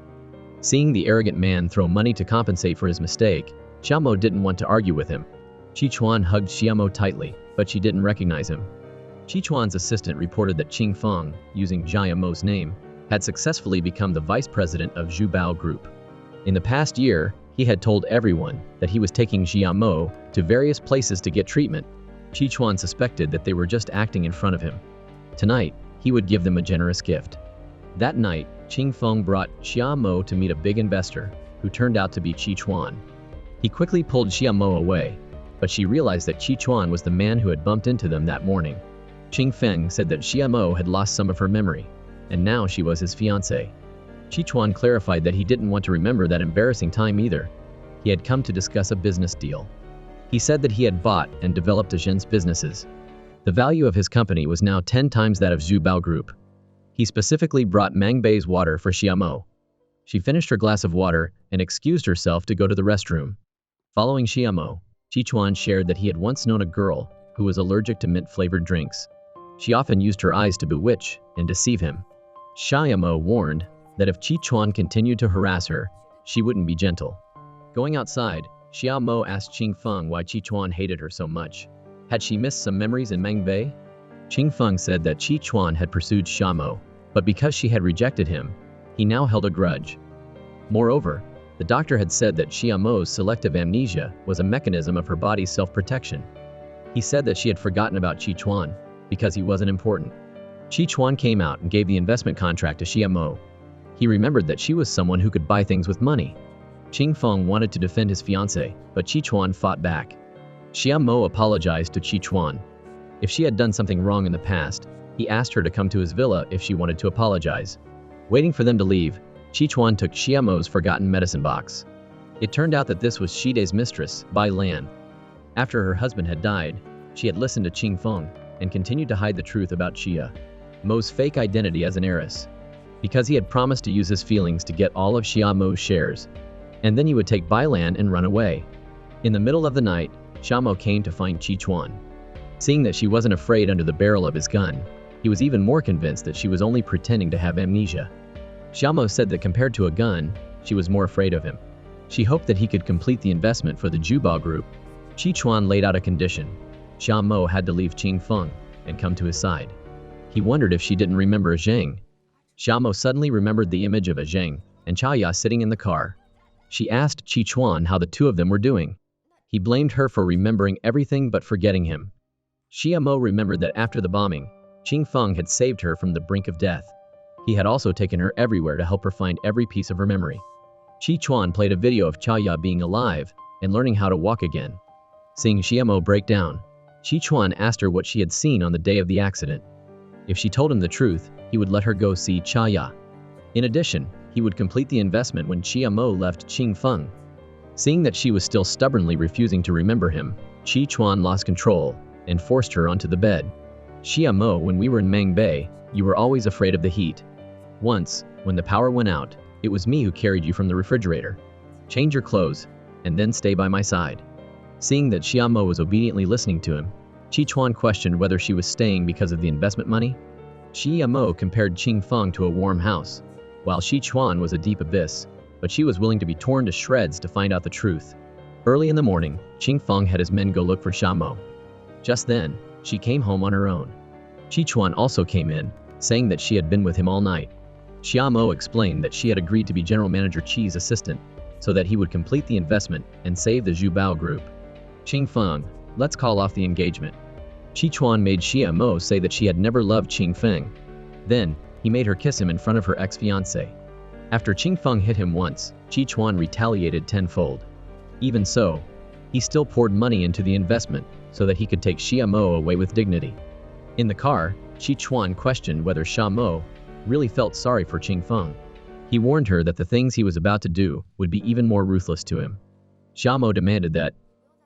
Seeing the arrogant man throw money to compensate for his mistake, Xia Mo didn't want to argue with him. Chi Chuan hugged Xia Mo tightly, but she didn't recognize him. Chi Chuan's assistant reported that Qing Feng, using Xia Mo's name, had successfully become the vice president of Zhubao Group. In the past year, he had told everyone that he was taking Xia Mo to various places to get treatment. Chi Chuan suspected that they were just acting in front of him. Tonight, he would give them a generous gift. That night, Qing Feng brought Xia Mo to meet a big investor, who turned out to be Chi Chuan. He quickly pulled Xia Mo away, but she realized that Chi Chuan was the man who had bumped into them that morning. Qing Feng said that Xia Mo had lost some of her memory, and now she was his fiancée. Chi Chuan clarified that he didn't want to remember that embarrassing time either. He had come to discuss a business deal. He said that he had bought and developed A Zhen's businesses. The value of his company was now 10 times that of Zhubao Group. He specifically brought Mangbei's water for Xia Mo. She finished her glass of water and excused herself to go to the restroom. Following Xia Mo, Chi Chuan shared that he had once known a girl who was allergic to mint-flavored drinks. She often used her eyes to bewitch and deceive him. Xia Mo warned that if Chi Chuan continued to harass her, she wouldn't be gentle. Going outside, Xia Mo asked Qing Feng why Chi Chuan hated her so much. Had she missed some memories in Mangbei? Qing Feng said that Chi Chuan had pursued Xia Mo, but because she had rejected him, he now held a grudge. Moreover, the doctor had said that Xia Mo's selective amnesia was a mechanism of her body's self-protection. He said that she had forgotten about Chi Chuan because he wasn't important. Chi Chuan came out and gave the investment contract to Xia Mo. He remembered that she was someone who could buy things with money. Qing Feng wanted to defend his fiancée, but Chi Chuan fought back. Xia Mo apologized to Chi Chuan. If she had done something wrong in the past, he asked her to come to his villa if she wanted to apologize. Waiting for them to leave, Chi Chuan took Xia Mo's forgotten medicine box. It turned out that this was Shide's mistress, Bai Lan. After her husband had died, she had listened to Qing Feng and continued to hide the truth about Xia Mo's fake identity as an heiress, because he had promised to use his feelings to get all of Xia Mo's shares, and then he would take Bai Lan and run away. In the middle of the night, Xia Mo came to find Chi Chuan. Seeing that she wasn't afraid under the barrel of his gun, he was even more convinced that she was only pretending to have amnesia. Xia Mo said that compared to a gun, she was more afraid of him. She hoped that he could complete the investment for the Zhubao Group. Chi Chuan laid out a condition. Xia Mo had to leave Qing Feng and come to his side. He wondered if she didn't remember A Zheng. Xia Mo suddenly remembered the image of A Zheng and Chaya sitting in the car. She asked Chi Chuan how the two of them were doing. He blamed her for remembering everything but forgetting him. Xia Mo remembered that after the bombing, Qing Feng had saved her from the brink of death. He had also taken her everywhere to help her find every piece of her memory. Chi Chuan played a video of Chaya being alive and learning how to walk again. Seeing Xia Mo break down, Chi Chuan asked her what she had seen on the day of the accident. If she told him the truth, he would let her go see Chaya. In addition, he would complete the investment when Chia Mo left Qing Feng. Seeing that she was still stubbornly refusing to remember him, Chi Chuan lost control and forced her onto the bed. Chia Mo, when we were in Mang Bay, you were always afraid of the heat. Once, when the power went out, it was me who carried you from the refrigerator. Change your clothes, and then stay by my side. Seeing that Chia Mo was obediently listening to him, Chi Chuan questioned whether she was staying because of the investment money. Chia Mo compared Qing Feng to a warm house, while Chi Chuan was a deep abyss, but she was willing to be torn to shreds to find out the truth. Early in the morning, Qing Feng had his men go look for Xia Mo. Just then, she came home on her own. Chi Chuan also came in, saying that she had been with him all night. Xia Mo explained that she had agreed to be General Manager Qi's assistant, so that he would complete the investment and save the Zhu Bao group. Qing Feng, let's call off the engagement. Chi Chuan made Xia Mo say that she had never loved Qing Feng. Then, he made her kiss him in front of her ex-fiancé. After Qing Feng hit him once, Chi Chuan retaliated tenfold. Even so, he still poured money into the investment so that he could take Xia Mo away with dignity. In the car, Chi Chuan questioned whether Xia Mo really felt sorry for Qing Feng. He warned her that the things he was about to do would be even more ruthless to him. Xia Mo demanded that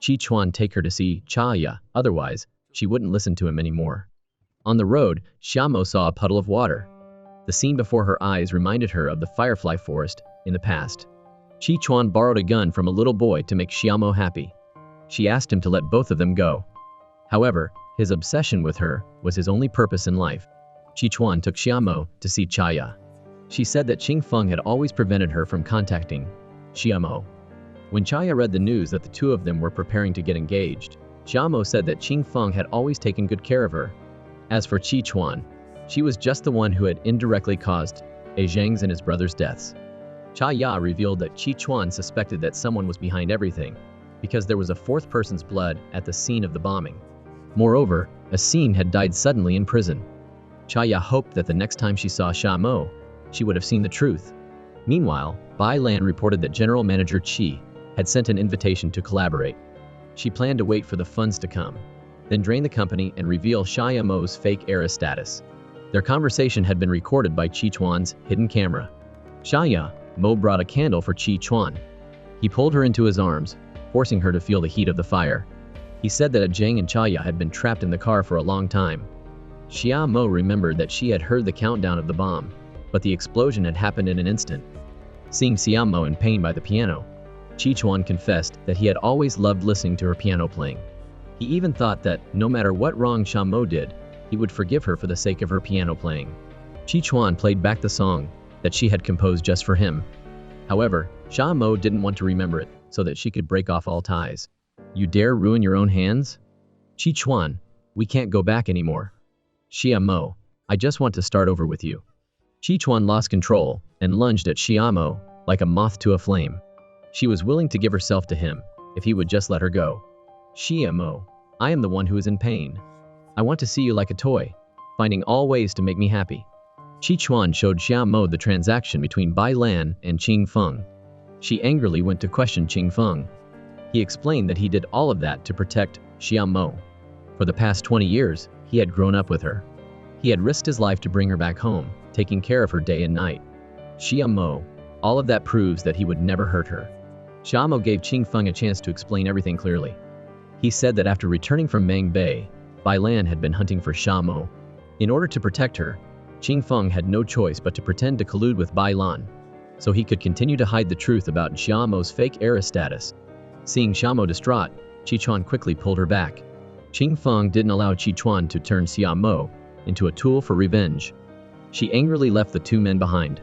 Chi Chuan take her to see Chaya, otherwise, she wouldn't listen to him anymore. On the road, Xia Mo saw a puddle of water. The scene before her eyes reminded her of the firefly forest in the past. Chi Chuan borrowed a gun from a little boy to make Xia Mo happy. She asked him to let both of them go. However, his obsession with her was his only purpose in life. Chi Chuan took Xia Mo to see Chaya. She said that Qing Feng had always prevented her from contacting Xia Mo. When Chaya read the news that the two of them were preparing to get engaged, Xia Mo said that Qing Feng had always taken good care of her. As for Chi Chuan, she was just the one who had indirectly caused Zhang's and his brother's deaths. Chaya revealed that Chi Chuan suspected that someone was behind everything, because there was a fourth person's blood at the scene of the bombing. Moreover, Asin had died suddenly in prison. Chaya hoped that the next time she saw Xia Mo, she would have seen the truth. Meanwhile, Bai Lan reported that General Manager Qi had sent an invitation to collaborate. She planned to wait for the funds to come, then drain the company and reveal Xia Mo's fake heiress status. Their conversation had been recorded by Chi Chuan's hidden camera. Xia Mo brought a candle for Chi Chuan. He pulled her into his arms, forcing her to feel the heat of the fire. He said that Zhang and Chaya had been trapped in the car for a long time. Xia Mo remembered that she had heard the countdown of the bomb, but the explosion had happened in an instant. Seeing Xia Mo in pain by the piano, Chi Chuan confessed that he had always loved listening to her piano playing. He even thought that, no matter what wrong Xia Mo did, he would forgive her for the sake of her piano playing. Chi Chuan played back the song that she had composed just for him. However, Xia Mo didn't want to remember it, so that she could break off all ties. You dare ruin your own hands? Chi Chuan, we can't go back anymore. Xia Mo, I just want to start over with you. Chi Chuan lost control and lunged at Xia Mo like a moth to a flame. She was willing to give herself to him if he would just let her go. Xia Mo, I am the one who is in pain. I want to see you like a toy, finding all ways to make me happy. Chi Chuan showed Xia Mo the transaction between Bai Lan and Qing Feng. She angrily went to question Qing Feng. He explained that he did all of that to protect Xia Mo. For the past 20 years, he had grown up with her. He had risked his life to bring her back home, taking care of her day and night. Xia Mo, all of that proves that he would never hurt her. Xia Mo gave Qing Feng a chance to explain everything clearly. He said that after returning from Mang Bay, Bai Lan had been hunting for Xia Mo. In order to protect her, Qing Feng had no choice but to pretend to collude with Bai Lan, so he could continue to hide the truth about Xia Mo's fake heiress status. Seeing Xia Mo distraught, Chi Chuan quickly pulled her back. Qing Feng didn't allow Chi Chuan to turn Xia Mo into a tool for revenge. She angrily left the two men behind.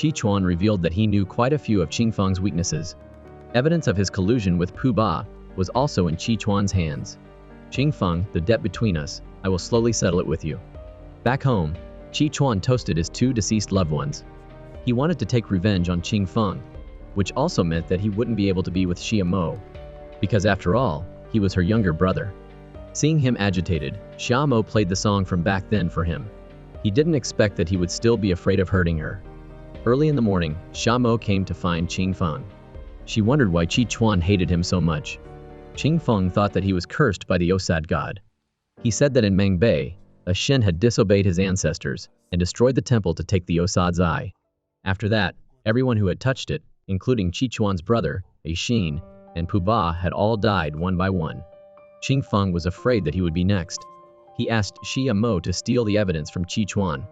Chi Chuan revealed that he knew quite a few of Qing Feng's weaknesses. Evidence of his collusion with Pu Ba was also in Chi Chuan's hands. Qing Feng, the debt between us, I will slowly settle it with you. Back home, Chi Chuan toasted his two deceased loved ones. He wanted to take revenge on Qing Feng, which also meant that he wouldn't be able to be with Xia Mo, because after all, he was her younger brother. Seeing him agitated, Xia Mo played the song from back then for him. He didn't expect that he would still be afraid of hurting her. Early in the morning, Xia Mo came to find Qing Feng. She wondered why Chi Chuan hated him so much. Qing Feng thought that he was cursed by the osad god. He said that in Mang Bay, A Shen had disobeyed his ancestors and destroyed the temple to take the osad's eye. After that, everyone who had touched it, including Qichuan's brother, a Xin, and Puba had all died one by one. Qing Feng was afraid that he would be next. He asked Xia Mo to steal the evidence from Qichuan.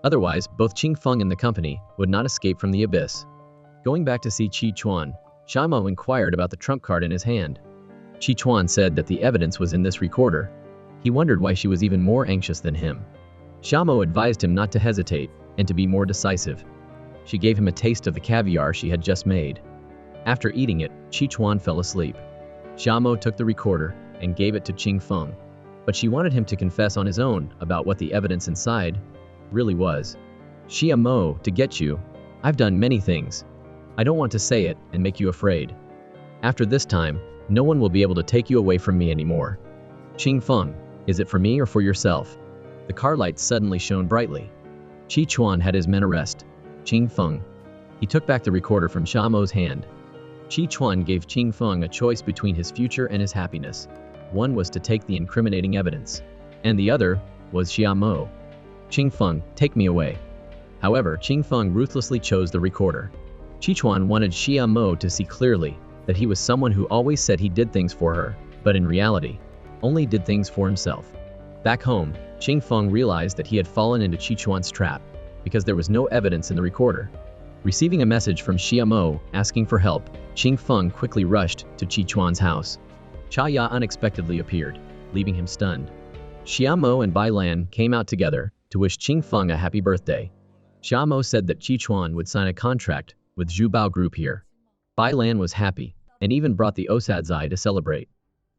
Otherwise, both Qing Feng and the company would not escape from the abyss. Going back to see Qichuan, Xia Mo inquired about the trump card in his hand. Qichuan said that the evidence was in this recorder. He wondered why she was even more anxious than him. Xia Mo advised him not to hesitate and to be more decisive. She gave him a taste of the caviar she had just made. After eating it, Qichuan fell asleep. Xia Mo took the recorder and gave it to Qing Feng, but she wanted him to confess on his own about what the evidence inside really was. Xia Mo, to get you, I've done many things. I don't want to say it and make you afraid. After this time, no one will be able to take you away from me anymore. Qing Feng, is it for me or for yourself? The car lights suddenly shone brightly. Qichuan had his men arrest Qing Feng. He took back the recorder from Xia Mo's hand. Qichuan gave Qing Feng a choice between his future and his happiness. One was to take the incriminating evidence, and the other was Xia Mo. Qing Feng, take me away. However, Qing Feng ruthlessly chose the recorder. Qichuan wanted Xia Mo to see clearly that he was someone who always said he did things for her, but in reality, only did things for himself. Back home, Qing Feng realized that he had fallen into Qichuan's trap, because there was no evidence in the recorder. Receiving a message from Xia Mo asking for help, Qing Feng quickly rushed to Qichuan's house. Chaya unexpectedly appeared, leaving him stunned. Xia Mo and Bai Lan came out together to wish Qing Feng a happy birthday. Xia Mo said that Qichuan would sign a contract with Zhu Bao Group here. Bai Lan was happy, and even brought the osad's eye to celebrate.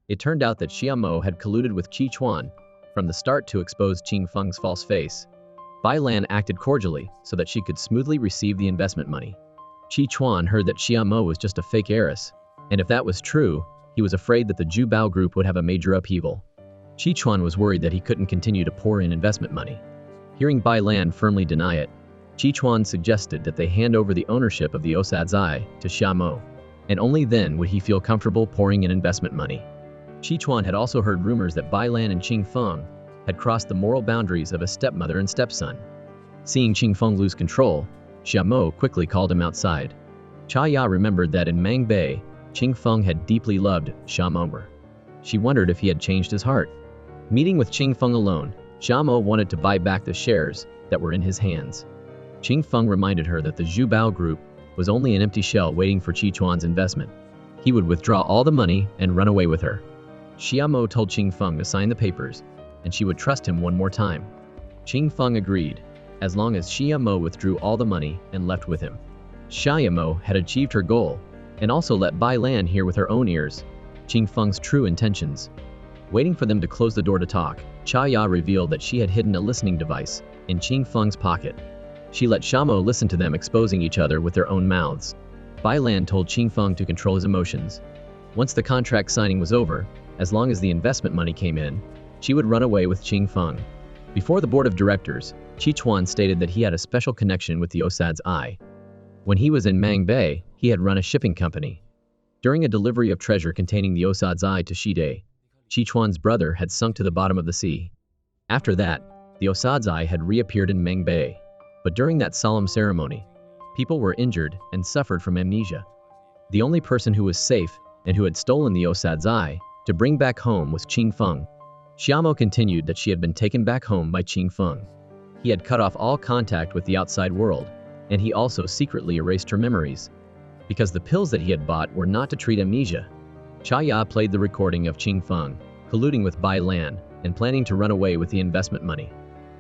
It turned out that Xia Mo had colluded with Qichuan from the start to expose Qing Feng's false face. Bai Lan acted cordially so that she could smoothly receive the investment money. Qichuan heard that Xia Mo was just a fake heiress, and if that was true, he was afraid that the Zhu Bao Group would have a major upheaval. Qichuan was worried that he couldn't continue to pour in investment money. Hearing Bai Lan firmly deny it, Qichuan suggested that they hand over the ownership of the osad's eye to Xia Mo, and only then would he feel comfortable pouring in investment money. Qichuan had also heard rumors that Bai Lan and Qing Feng had crossed the moral boundaries of a stepmother and stepson. Seeing Qing Feng lose control, Xia Mo quickly called him outside. Chaya remembered that in Mangbei, Qing Feng had deeply loved Xia Mo. She wondered if he had changed his heart. Meeting with Qing Feng alone, Xia Mo wanted to buy back the shares that were in his hands. Qing Feng reminded her that the Zhu Bao Group was only an empty shell waiting for Qichuan's investment. He would withdraw all the money and run away with her. Xia Mo told Qing Feng to sign the papers, and she would trust him one more time. Qing Feng agreed, as long as Xia Mo withdrew all the money and left with him. Xia Mo had achieved her goal, and also let Bai Lan hear with her own ears Qing Feng's true intentions. Waiting for them to close the door to talk, Chaya revealed that she had hidden a listening device in Qing Feng's pocket. She let Xia Mo listen to them exposing each other with their own mouths. Bai Lan told Qing Feng to control his emotions. Once the contract signing was over, as long as the investment money came in, she would run away with Qing Feng. Before the board of directors, Qichuan stated that he had a special connection with the osad's eye. When he was in Mangbei, he had run a shipping company. During a delivery of treasure containing the osad's eye to Shide, Qichuan's brother had sunk to the bottom of the sea. After that, the osad's eye had reappeared in Mangbei. But during that solemn ceremony, people were injured and suffered from amnesia. The only person who was safe and who had stolen the osad's eye to bring back home was Qing Feng. Xia Mo continued that she had been taken back home by Qing Feng. He had cut off all contact with the outside world, and he also secretly erased her memories. Because the pills that he had bought were not to treat amnesia. Chaya played the recording of Qing Feng, colluding with Bai Lan, and planning to run away with the investment money.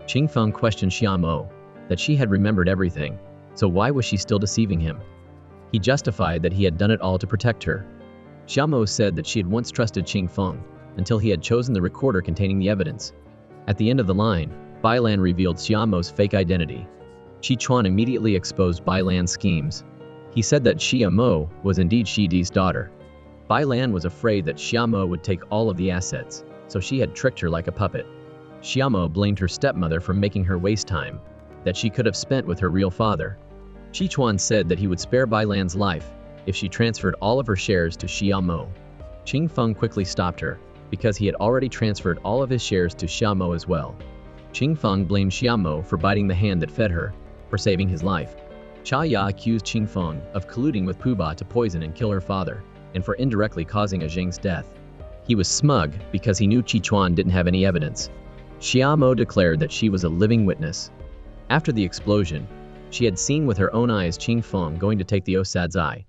Qing Feng questioned Xia Mo that she had remembered everything, so why was she still deceiving him? He justified that he had done it all to protect her. Xia Mo said that she had once trusted Qing Feng until he had chosen the recorder containing the evidence. At the end of the line, Bai Lan revealed Xia Mo's fake identity. Qichuan immediately exposed Bai Lan's schemes. He said that Xia Mo was indeed Shidi's daughter. Bai Lan was afraid that Xia Mo would take all of the assets, so she had tricked her like a puppet. Xia Mo blamed her stepmother for making her waste time that she could have spent with her real father. Qichuan said that he would spare Bai Lan's life if she transferred all of her shares to Xia Mo. Qing Feng quickly stopped her, because he had already transferred all of his shares to Xia Mo as well. Qing Feng blamed Xiamo for biting the hand that fed her, for saving his life. Cha Ya accused Qing Feng of colluding with Pu Ba to poison and kill her father, and for indirectly causing a Zheng's death. He was smug because he knew Qi Chuan didn't have any evidence. Xiamo declared that she was a living witness. After the explosion, she had seen with her own eyes Qing Feng going to take the osad's eye.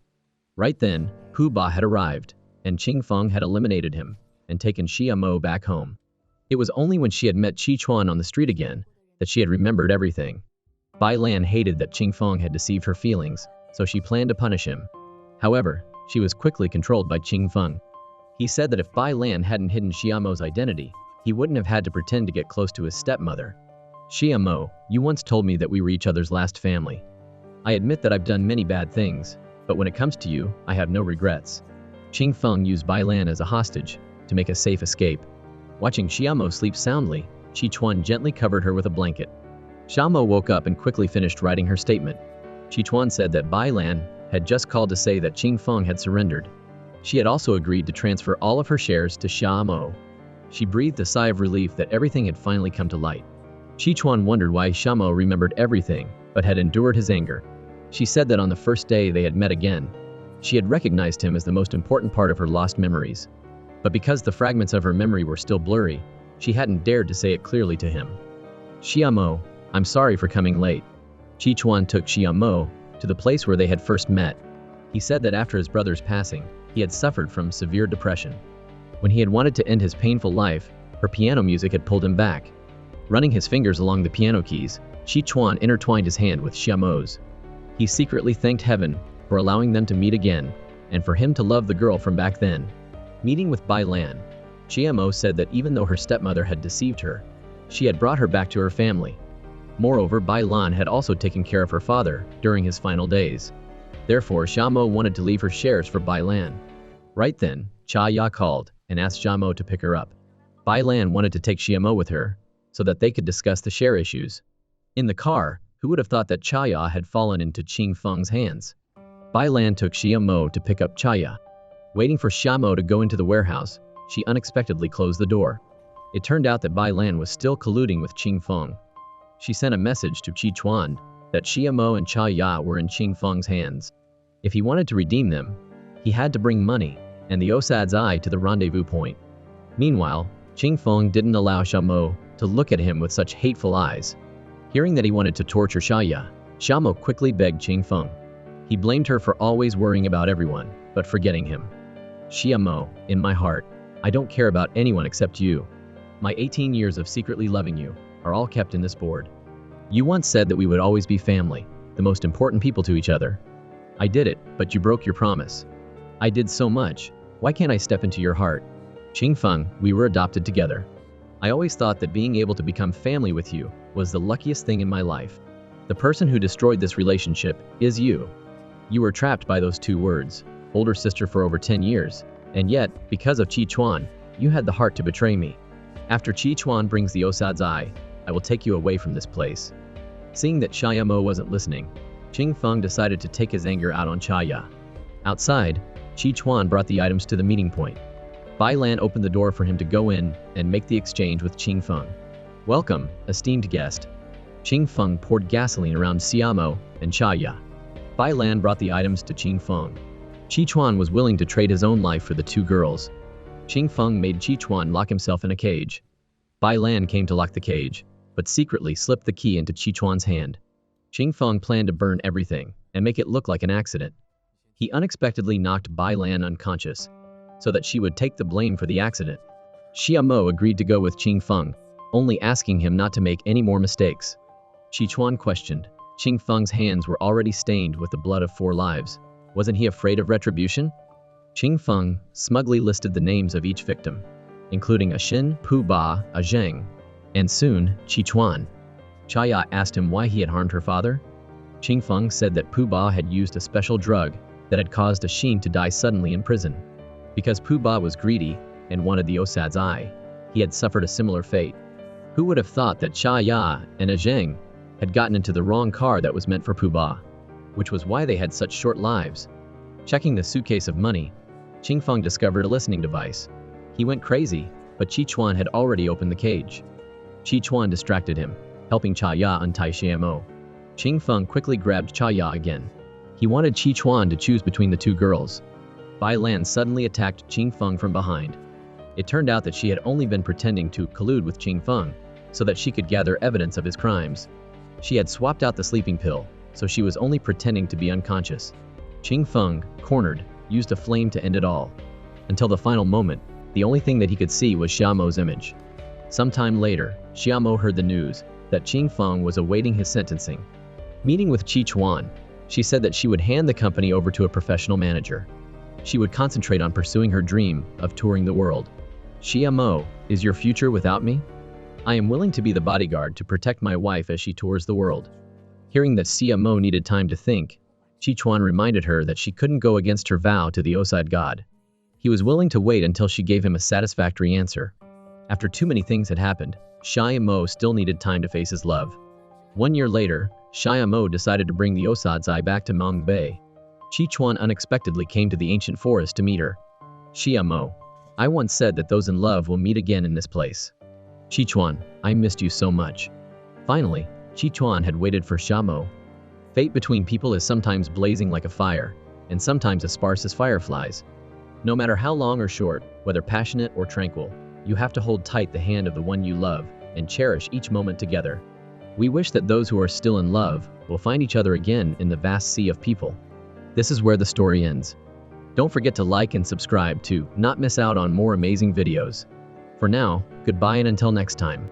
Right then, Pu Ba had arrived, and Qing Feng had eliminated him and taken Xiamo back home. It was only when she had met Qi Chuan on the street again that she had remembered everything. Bai Lan hated that Qing Feng had deceived her feelings, so she planned to punish him. However, she was quickly controlled by Qing Feng. He said that if Bai Lan hadn't hidden Xiamo's identity, he wouldn't have had to pretend to get close to his stepmother. Xiamo, you once told me that we were each other's last family. I admit that I've done many bad things, but when it comes to you, I have no regrets. Qing Feng used Bai Lan as a hostage to make a safe escape. Watching Xiamo sleep soundly, Qi Chuan gently covered her with a blanket. Xiamo woke up and quickly finished writing her statement. Qi Chuan said that Bai Lan had just called to say that Qing Feng had surrendered. She had also agreed to transfer all of her shares to Xiamo. She breathed a sigh of relief that everything had finally come to light. Qi Chuan wondered why Xiamo remembered everything, but had endured his anger. She said that on the first day they had met again, she had recognized him as the most important part of her lost memories. But because the fragments of her memory were still blurry, she hadn't dared to say it clearly to him. Xiamo, I'm sorry for coming late. Qi Chuan took Xiamo to the place where they had first met. He said that after his brother's passing, he had suffered from severe depression. When he had wanted to end his painful life, her piano music had pulled him back. Running his fingers along the piano keys, Qi Chuan intertwined his hand with Xiamo's. He secretly thanked heaven for allowing them to meet again, and for him to love the girl from back then. Meeting with Bai Lan, Xiamo said that even though her stepmother had deceived her, she had brought her back to her family. Moreover, Bai Lan had also taken care of her father during his final days. Therefore, Xiamo wanted to leave her shares for Bai Lan. Right then, Cha Ya called and asked Xiamo to pick her up. Bai Lan wanted to take Xiamo with her, so that they could discuss the share issues. In the car, who would have thought that Cha Ya had fallen into Qing Feng's hands? Bai Lan took Xiamo to pick up Cha Ya. Waiting for Xiamo to go into the warehouse, she unexpectedly closed the door. It turned out that Bai Lan was still colluding with Qing Feng. She sent a message to Qi Chuan that Xiamo and Cha Ya were in Qing Feng's hands. If he wanted to redeem them, he had to bring money and the osad's eye to the rendezvous point. Meanwhile, Qing Feng didn't allow Xiamo to look at him with such hateful eyes. Hearing that he wanted to torture Cha Ya, Xiamo quickly begged Qing Feng. He blamed her for always worrying about everyone, but forgetting him. Xiamo, in my heart, I don't care about anyone except you. My 18 years of secretly loving you are all kept in this board. You once said that we would always be family, the most important people to each other. I did it, but you broke your promise. I did so much, why can't I step into your heart? Qing Feng, we were adopted together. I always thought that being able to become family with you was the luckiest thing in my life. The person who destroyed this relationship is you. You were trapped by those two words, older sister for over 10 years, and yet, because of Qi Chuan, you had the heart to betray me. After Qi Chuan brings the osad's eye, I will take you away from this place. Seeing that Xiamo wasn't listening, Qing Feng decided to take his anger out on Cha Ya. Outside, Qi Chuan brought the items to the meeting point. Bai Lan opened the door for him to go in and make the exchange with Qing Feng. Welcome, esteemed guest. Qing Feng poured gasoline around Xiamo and Cha Ya. Bai Lan brought the items to Qing Feng. Qi Chuan was willing to trade his own life for the two girls. Qing Feng made Qi Chuan lock himself in a cage. Bai Lan came to lock the cage, but secretly slipped the key into Qi Chuan's hand. Qing Feng planned to burn everything and make it look like an accident. He unexpectedly knocked Bai Lan unconscious, so that she would take the blame for the accident. Xiamo agreed to go with Qing Feng, only asking him not to make any more mistakes. Qi Chuan questioned. Qing Feng's hands were already stained with the blood of 4 lives. Wasn't he afraid of retribution? Qing Feng smugly listed the names of each victim, including a Xin, Pu Ba, a Zheng, and soon, Qi Chuan. Cha Ya asked him why he had harmed her father. Qing Feng said that Pu Ba had used a special drug that had caused a Xin to die suddenly in prison. Because Pu Ba was greedy and wanted the osad's eye, he had suffered a similar fate. Who would have thought that Cha Ya and a Zheng had gotten into the wrong car that was meant for Pu Ba, which was why they had such short lives. Checking the suitcase of money, Qing Feng discovered a listening device. He went crazy, but Qi Chuan had already opened the cage. Chi Chuan distracted him, helping Cha Ya untie Xiamo. Qing Feng quickly grabbed Cha Ya again. He wanted Chi Chuan to choose between the two girls. Bai Lan suddenly attacked Qing Feng from behind. It turned out that she had only been pretending to collude with Qing Feng so that she could gather evidence of his crimes. She had swapped out the sleeping pill, so she was only pretending to be unconscious. Qing Feng, cornered, used a flame to end it all. Until the final moment, the only thing that he could see was Xiaomo's image. Sometime later, Xiaomo heard the news that Qing Feng was awaiting his sentencing. Meeting with Chi Chuan, she said that she would hand the company over to a professional manager. She would concentrate on pursuing her dream of touring the world. Xiamo, is your future without me? I am willing to be the bodyguard to protect my wife as she tours the world. Hearing that Xiamo needed time to think, Chi Chuan reminded her that she couldn't go against her vow to the osad god. He was willing to wait until she gave him a satisfactory answer. After too many things had happened, Xiamo still needed time to face his love. 1 year later, Xiamo decided to bring the osad's eye back to Mangbei. Chi Chuan unexpectedly came to the ancient forest to meet her. Xiamo, I once said that those in love will meet again in this place. Chi Chuan, I missed you so much. Finally, Chi Chuan had waited for Xiamo. Fate between people is sometimes blazing like a fire, and sometimes as sparse as fireflies. No matter how long or short, whether passionate or tranquil, you have to hold tight the hand of the one you love and cherish each moment together. We wish that those who are still in love will find each other again in the vast sea of people. This is where the story ends. Don't forget to like and subscribe to not miss out on more amazing videos. For now, goodbye and until next time.